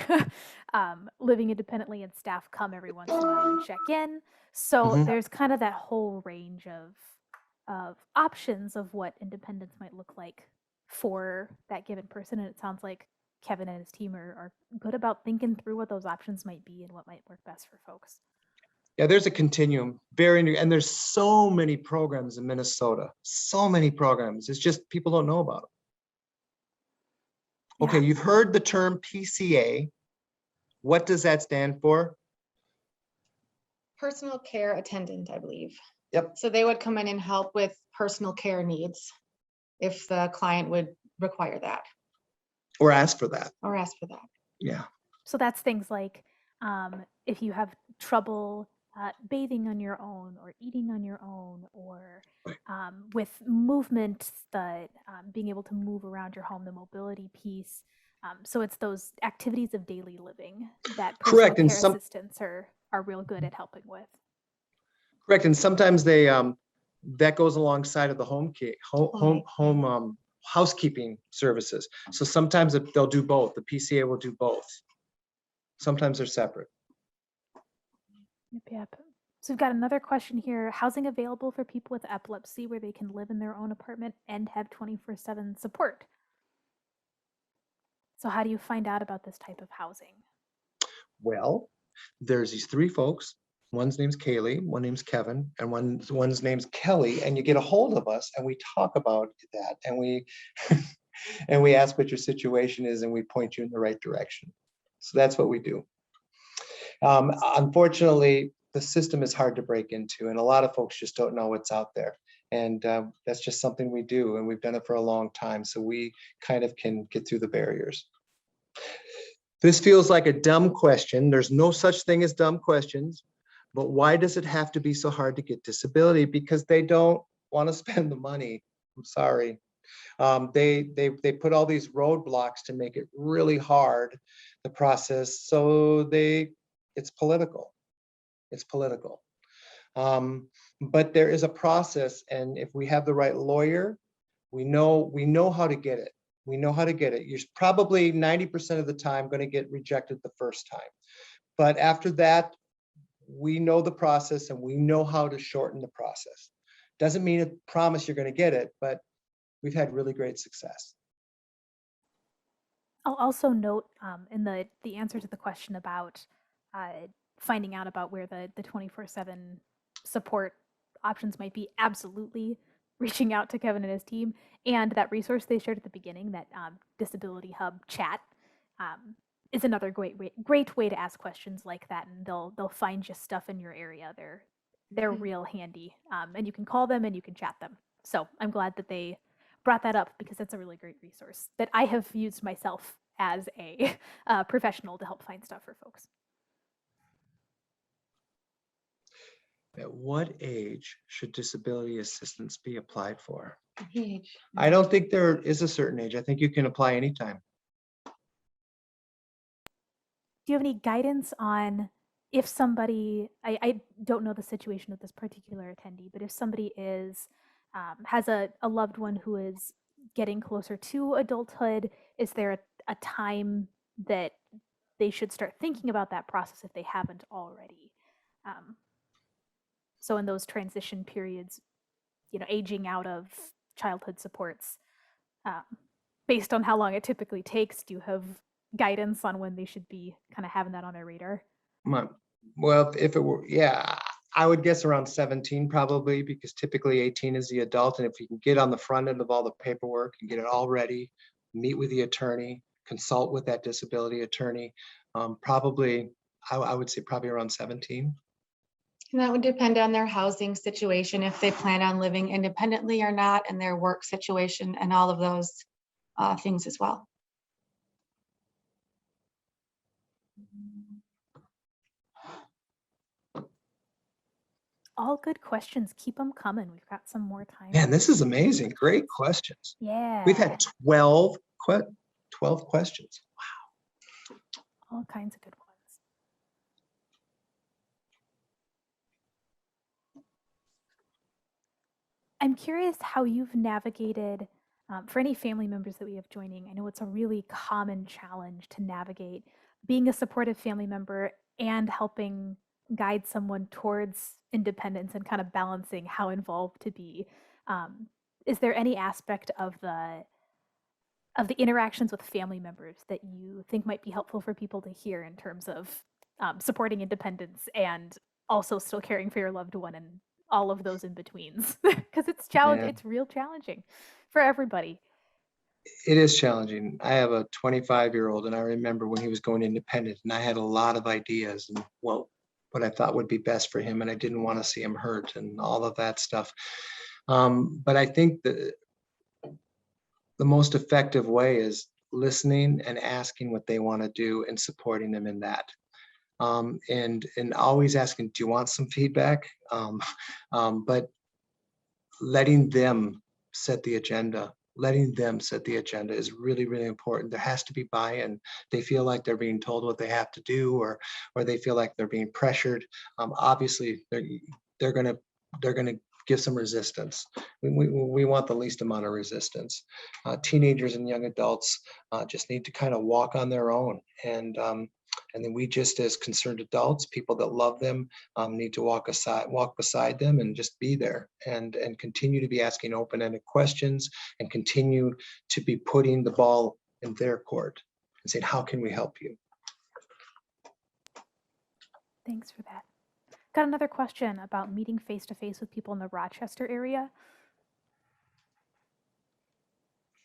living independently and staff come every once in a while and check in. So there's kind of that whole range of options of what independence might look like for that given person. And it sounds like Kevin and his team are good about thinking through what those options might be and what might work best for folks. Yeah, there's a continuum, and there's so many programs in Minnesota, so many programs. It's just people don't know about them. Okay, you've heard the term PCA. What does that stand for? Personal care attendant, I believe. Yep. So they would come in and help with personal care needs if the client would require that. Or ask for that. Or ask for that. Yeah. So that's things like if you have trouble bathing on your own, or eating on your own, or with movement, being able to move around your home, the mobility piece. So it's those activities of daily living that personal care assistants are real good at helping with. Correct, and sometimes they that goes alongside of the home housekeeping services. So sometimes they'll do both. The PCA will do both. Sometimes they're separate. Yep. So we've got another question here. Housing available for people with epilepsy where they can live in their own apartment and have 24/7 support. So how do you find out about this type of housing? Well, there's these three folks. One's name's Kaylee, one name's Kevin, and one's name's Kelly. And you get a hold of us and we talk about that, and we and we ask what your situation is, and we point you in the right direction. So that's what we do. Unfortunately, the system is hard to break into, and a lot of folks just don't know what's out there. And that's just something we do, and we've done it for a long time, so we kind of can get through the barriers. This feels like a dumb question. There's no such thing as dumb questions, but why does it have to be so hard to get disability? Because they don't want to spend the money. I'm sorry. They put all these roadblocks to make it really hard, the process. So it's political. It's political. But there is a process, and if we have the right lawyer, we know how to get it. We know how to get it. You're probably 90% of the time going to get rejected the first time. But after that, we know the process and we know how to shorten the process. Doesn't mean a promise you're going to get it, but we've had really great success. I'll also note in the answer to the question about finding out about where the 24/7 support options might be, absolutely reaching out to Kevin and his team, and that resource they shared at the beginning, that Disability Hub chat, is another great way to ask questions like that, and they'll find you stuff in your area. They're real handy, and you can call them and you can chat them. So I'm glad that they brought that up, because that's a really great resource that I have used myself as a professional to help find stuff for folks. At what age should disability assistance be applied for? Age. I don't think there is a certain age. I think you can apply anytime. Do you have any guidance on if somebody, I don't know the situation of this particular attendee, but if somebody has a loved one who is getting closer to adulthood, is there a time that they should start thinking about that process if they haven't already? So in those transition periods, aging out of childhood supports, based on how long it typically takes, do you have guidance on when they should be kind of having that on their radar? Well, if it were, yeah, I would guess around 17 probably, because typically 18 is the adult. And if you can get on the front end of all the paperwork and get it all ready, meet with the attorney, consult with that disability attorney, probably, I would say probably around 17. And that would depend on their housing situation, if they plan on living independently or not, and their work situation and all of those things as well. All good questions. Keep them coming. We've got some more time. Man, this is amazing. Great questions. Yeah. We've had 12 questions. All kinds of good ones. I'm curious how you've navigated, for any family members that we have joining, I know it's a really common challenge to navigate being a supportive family member and helping guide someone towards independence and kind of balancing how involved to be. Is there any aspect of the interactions with family members that you think might be helpful for people to hear in terms of supporting independence and also still caring for your loved one and all of those in betweens? Because it's Yeah. It's real challenging for everybody. It is challenging. I have a 25-year-old, and I remember when he was going independent, and I had a lot of ideas and what I thought would be best for him, and I didn't want to see him hurt and all of that stuff. But I think that the most effective way is listening and asking what they want to do and supporting them in that. And always asking, do you want some feedback? But letting them set the agenda. Letting them set the agenda is really, really important. There has to be buy-in. They feel like they're being told what they have to do, or they feel like they're being pressured. Obviously, they're gonna give some resistance. We want the least amount of resistance. Teenagers and young adults just need to kind of walk on their own, and then we, just as concerned adults, people that love them, need to walk beside them and just be there, and continue to be asking open-ended questions, and continue to be putting the ball in their court and saying, how can we help you? Thanks for that. Got another question about meeting face-to-face with people in the Rochester area.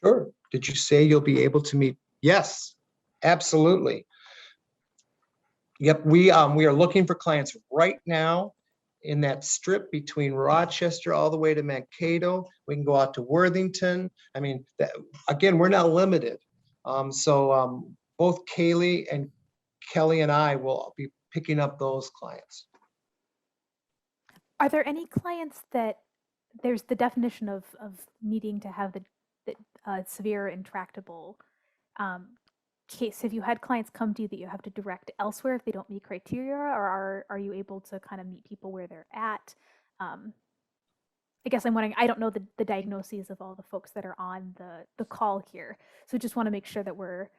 Sure. Did you say you'll be able to meet? Yes, absolutely. Yep, we are looking for clients right now in that strip between Rochester all the way to Mankato. We can go out to Worthington. I mean, again, we're not limited. Both Kaylee and Kelly and I will be picking up those clients. Are there any clients that there's the definition of needing to have the severe intractable case? Have you had clients come to you that you have to direct elsewhere if they don't meet criteria, or are you able to kind of meet people where they're at? I guess I'm wondering, I don't know the diagnoses of all the folks that are on the call here. So just want to make sure that we're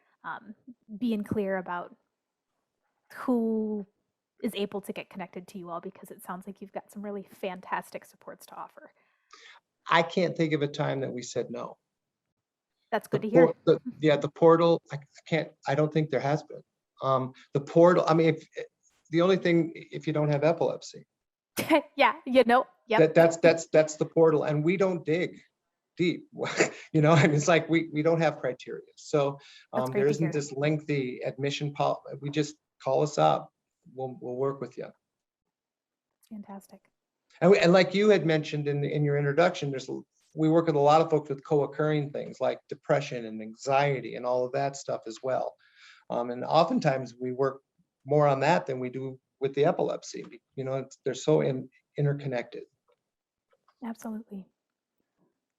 being clear about who is able to get connected to you all, because it sounds like you've got some really fantastic supports to offer. I can't think of a time that we said no. That's good to hear. The portal, I don't think there has been. The portal, I mean, the only thing, if you don't have epilepsy. Yeah, you know, yep. That's the portal, and we don't dig deep. You know, I mean, it's like we don't have criteria. So there isn't this lengthy admission policy. We just call us up. We'll work with you. Fantastic. And like you had mentioned in your introduction, we work with a lot of folks with co-occurring things like depression and anxiety and all of that stuff as well. And oftentimes we work more on that than we do with the epilepsy. You know, they're so interconnected. Absolutely.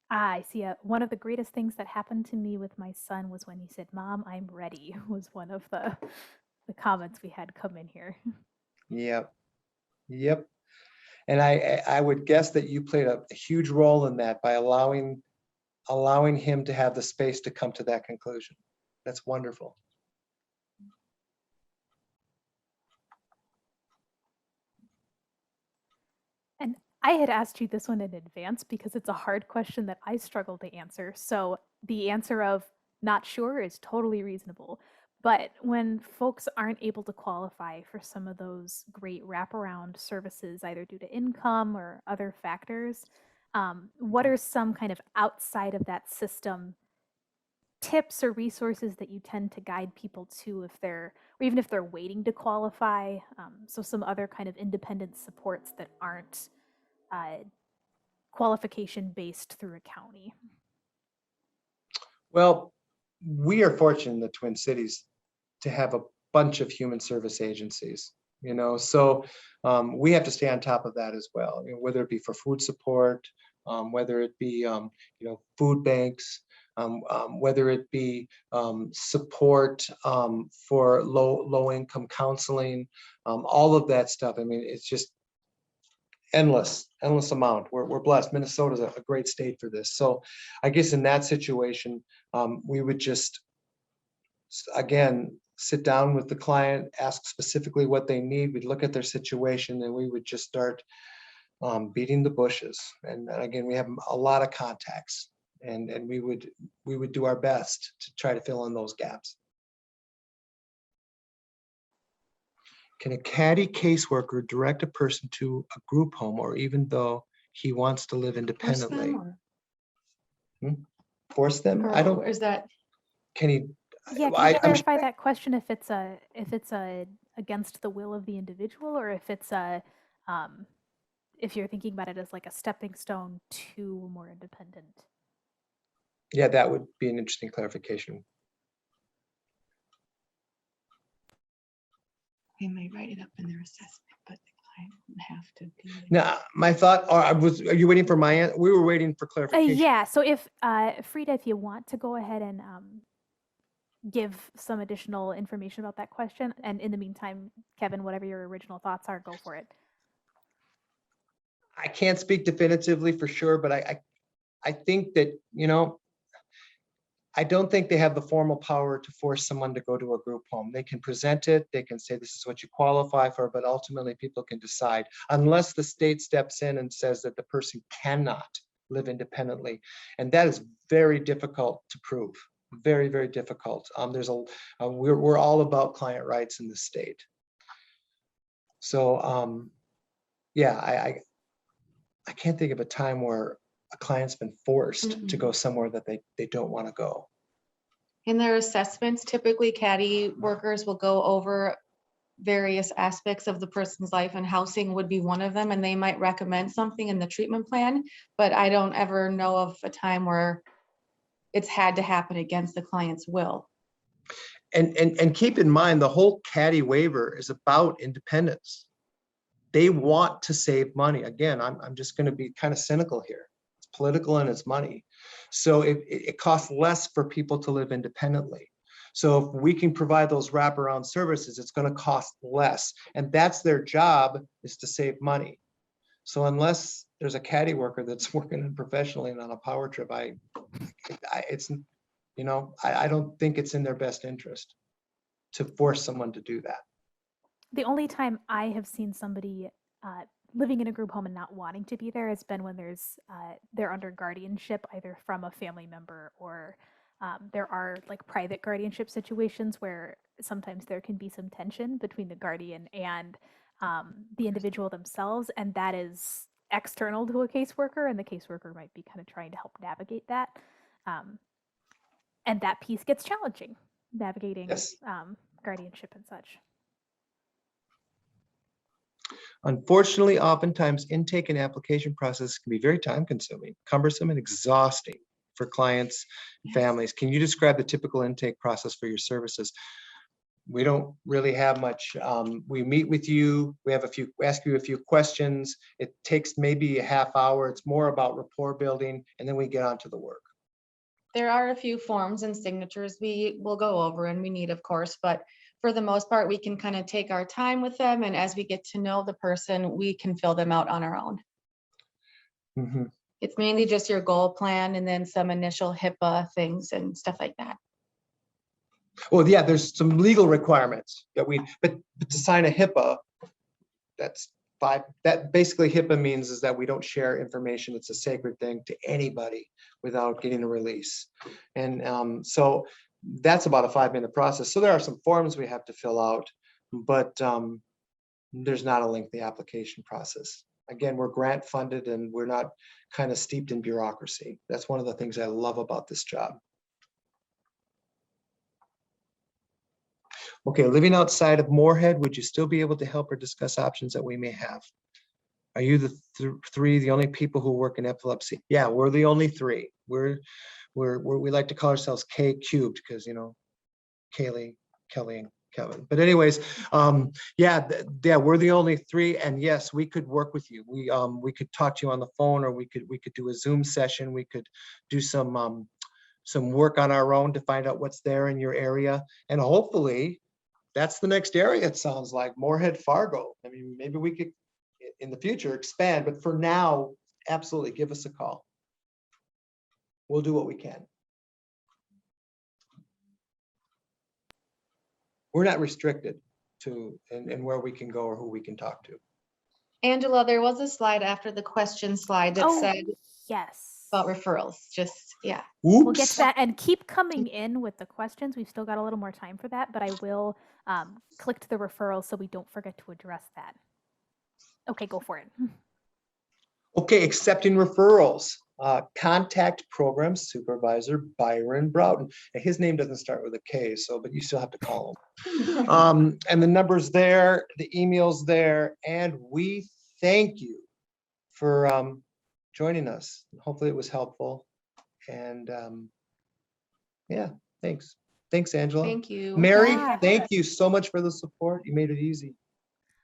I see. One of the greatest things that happened to me with my son was when he said, "Mom, I'm ready," was one of the comments we had come in here. Yep. And I would guess that you played a huge role in that by allowing him to have the space to come to that conclusion. That's wonderful. And I had asked you this one in advance because it's a hard question that I struggle to answer. So the answer of not sure is totally reasonable. But when folks aren't able to qualify for some of those great wraparound services, either due to income or other factors, what are some kind of outside of that system tips or resources that you tend to guide people to if they're, or even if they're waiting to qualify? So some other kind of independent supports that aren't qualification based through a county. Well, we are fortunate in the Twin Cities to have a bunch of human service agencies, you know, so we have to stay on top of that as well, you know, whether it be for food support, whether it be, you know, food banks, whether it be support for low income counseling, all of that stuff. I mean, it's just endless amount. We're blessed. Minnesota's a great state for this. So I guess in that situation, we would just, again, sit down with the client, ask specifically what they need. We'd look at their situation, and we would just start beating the bushes. And again, we have a lot of contacts, and we would do our best to try to fill in those gaps. Can a caddy caseworker direct a person to a group home, or even though he wants to live independently? Force them? I don't. Is that? Can he? Yeah, can you clarify that question? If it's a against the will of the individual, or if it's a if you're thinking about it as like a stepping stone to more independent. Yeah, that would be an interesting clarification. They may write it up in their assessment, but the client won't have to do it. Now, my thought, are you waiting for my answer? We were waiting for clarification. Yeah, so if Frida, if you want to go ahead and give some additional information about that question, and in the meantime, Kevin, whatever your original thoughts are, go for it. I can't speak definitively for sure, but I think that, you know, I don't think they have the formal power to force someone to go to a group home. They can present it, they can say this is what you qualify for, but ultimately people can decide, unless the state steps in and says that the person cannot live independently. And that is very difficult to prove. Very, very difficult. We're all about client rights in the state. So yeah, I can't think of a time where a client's been forced to go somewhere that they don't want to go. In their assessments, typically caddy workers will go over various aspects of the person's life, and housing would be one of them, and they might recommend something in the treatment plan, but I don't ever know of a time where it's had to happen against the client's will. And keep in mind, the whole caddy waiver is about independence. They want to save money. Again, I'm just going to be kind of cynical here. It's political and it's money. So it costs less for people to live independently. So if we can provide those wraparound services, it's going to cost less. And that's their job, is to save money. So unless there's a caddy worker that's working professionally and on a power trip, it's, you know, I don't think it's in their best interest to force someone to do that. The only time I have seen somebody living in a group home and not wanting to be there has been when they're under guardianship, either from a family member or there are like private guardianship situations where sometimes there can be some tension between the guardian and the individual themselves, and that is external to a caseworker, and the caseworker might be kind of trying to help navigate that. And that piece gets challenging, navigating Yes. Guardianship and such. Unfortunately, oftentimes intake and application process can be very time consuming, cumbersome, and exhausting for clients and families. Can you describe the typical intake process for your services? We don't really have much. We meet with you, we ask you a few questions. It takes maybe a half hour. It's more about rapport building, and then we get on to the work. There are a few forms and signatures we will go over and we need, of course, but for the most part, we can kind of take our time with them. And as we get to know the person, we can fill them out on our own. Mm-hmm. It's mainly just your goal plan and then some initial HIPAA things and stuff like that. Well, yeah, there's some legal requirements that but to sign a HIPAA, that's fine. That basically HIPAA means is that we don't share information. It's a sacred thing to anybody without getting a release. And so that's about a 5-minute process. So there are some forms we have to fill out, but there's not a lengthy application process. Again, we're grant funded and we're not kind of steeped in bureaucracy. That's one of the things I love about this job. Okay, living outside of Moorhead, would you still be able to help or discuss options that we may have? Are you the the only people who work in epilepsy? Yeah, we're the only 3. We like to call ourselves K cubed because, you know, Kaylee, Kelly, and Kevin. But anyways, yeah, we're the only 3, and yes, we could work with you. We could talk to you on the phone, or we could do a Zoom session. We could do some work on our own to find out what's there in your area, and hopefully that's the next area. It sounds like Moorhead, Fargo. I mean, maybe we could in the future expand, but for now, absolutely give us a call. We'll do what we can. We're not restricted to and where we can go or who we can talk to. Angela, there was a slide after the question slide that said yes about referrals. Just, yeah. Oops. We'll get to that, and keep coming in with the questions. We've still got a little more time for that, but I will click to the referrals so we don't forget to address that. Okay, go for it. Okay, accepting referrals. Contact Program Supervisor Byron Broughton. And his name doesn't start with a K, but you still have to call him. And the number's there, the email's there, and we thank you for joining us. Hopefully it was helpful. And yeah, thanks. Thanks, Angela. Thank you. Mary, Yeah. thank you so much for the support. You made it easy.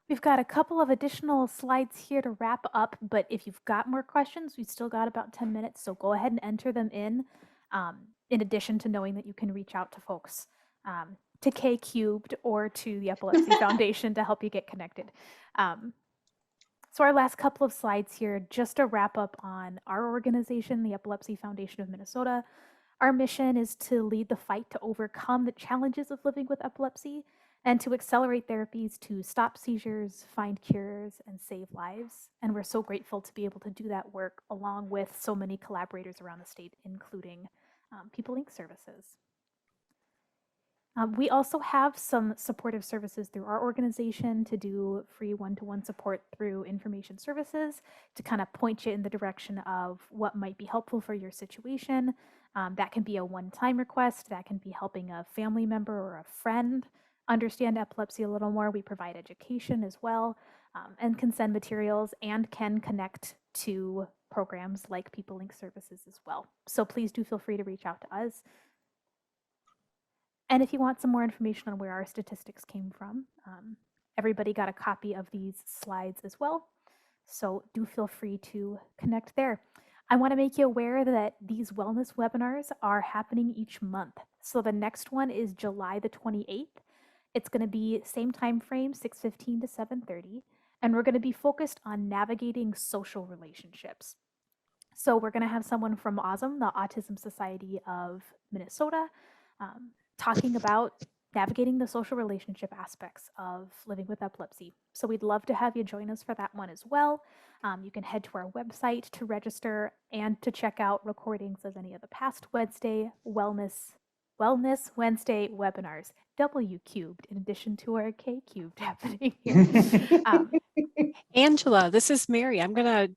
We've got a couple of additional slides here to wrap up, but if you've got more questions, we've still got about 10 minutes, so go ahead and enter them in addition to knowing that you can reach out to folks, to K Cubed or to the Epilepsy Foundation to help you get connected. So our last couple of slides here, just a wrap up on our organization, the Epilepsy Foundation of Minnesota. Our mission is to lead the fight to overcome the challenges of living with epilepsy and to accelerate therapies to stop seizures, find cures, and save lives. And we're so grateful to be able to do that work along with so many collaborators around the state, including People Inc. services. We also have some supportive services through our organization to do free one-to-one support through information services to kind of point you in the direction of what might be helpful for your situation. That can be a one-time request, that can be helping a family member or a friend understand epilepsy a little more, we provide education as well, and can send materials and can connect to programs like People Link Services as well. So please do feel free to reach out to us. And if you want some more information on where our statistics came from, everybody got a copy of these slides as well. So do feel free to connect there. I want to make you aware that these wellness webinars are happening each month. So the next one is July the 28th. It's going to be same time frame, 6:15 to 7:30, and we're going to be focused on navigating social relationships. So we're going to have someone from AUSM, the Autism Society of Minnesota, talking about navigating the social relationship aspects of living with epilepsy. So we'd love to have you join us for that one as well. You can head to our website to register and to check out recordings of any of the past Wednesday Wellness Wednesday webinars, W cubed, in addition to our K cubed happening here. Angela, this is Mary. I'm going to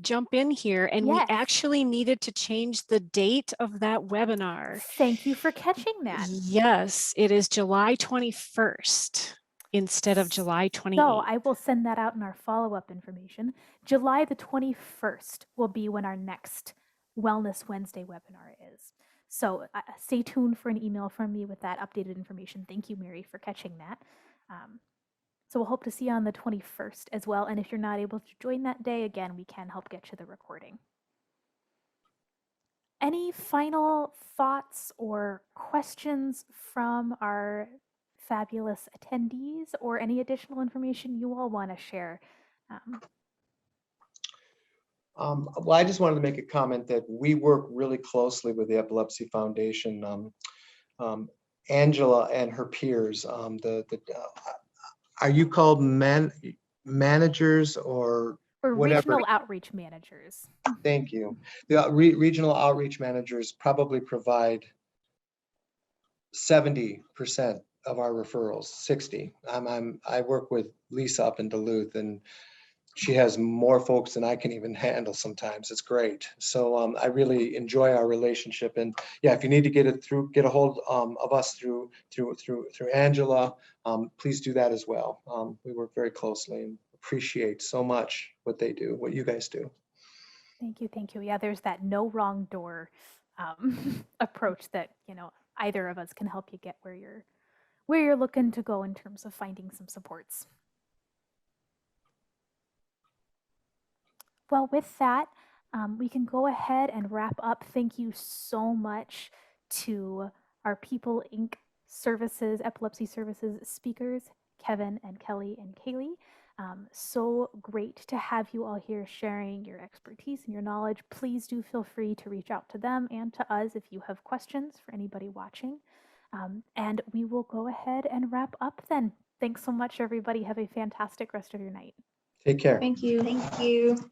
jump in here, and we Yes. actually needed to change the date of that webinar. Thank you for catching that. Yes, it is July 21st instead of July 28th. So I will send that out in our follow-up information. July the 21st will be when our next Wellness Wednesday webinar is. So stay tuned for an email from me with that updated information. Thank you, Mary, for catching that. So we'll hope to see you on the 21st as well. And if you're not able to join that day, again, we can help get you the recording. Any final thoughts or questions from our fabulous attendees, or any additional information you all want to share? Well, I just wanted to make a comment that we work really closely with the Epilepsy Foundation. Angela and her peers, are you called managers or whatever? Regional outreach managers. Thank you. The regional outreach managers probably provide 70% of our referrals, 60. I work with Lisa up in Duluth, and she has more folks than I can even handle sometimes. It's great. So I really enjoy our relationship. And yeah, if you need to get a hold of us through Angela, please do that as well. We work very closely and appreciate so much what they do, what you guys do. Thank you, thank you. Yeah, there's that no wrong door approach that, you know, either of us can help you get where you're looking to go in terms of finding some supports. Well, with that, we can go ahead and wrap up. Thank you so much to our People Inc. Services, Epilepsy Services speakers, Kevin and Kelly and Kaylee. So great to have you all here sharing your expertise and your knowledge. Please do feel free to reach out to them and to us if you have questions for anybody watching. And we will go ahead and wrap up then. Thanks so much, everybody. Have a fantastic rest of your night. Take care. Thank you. Thank you.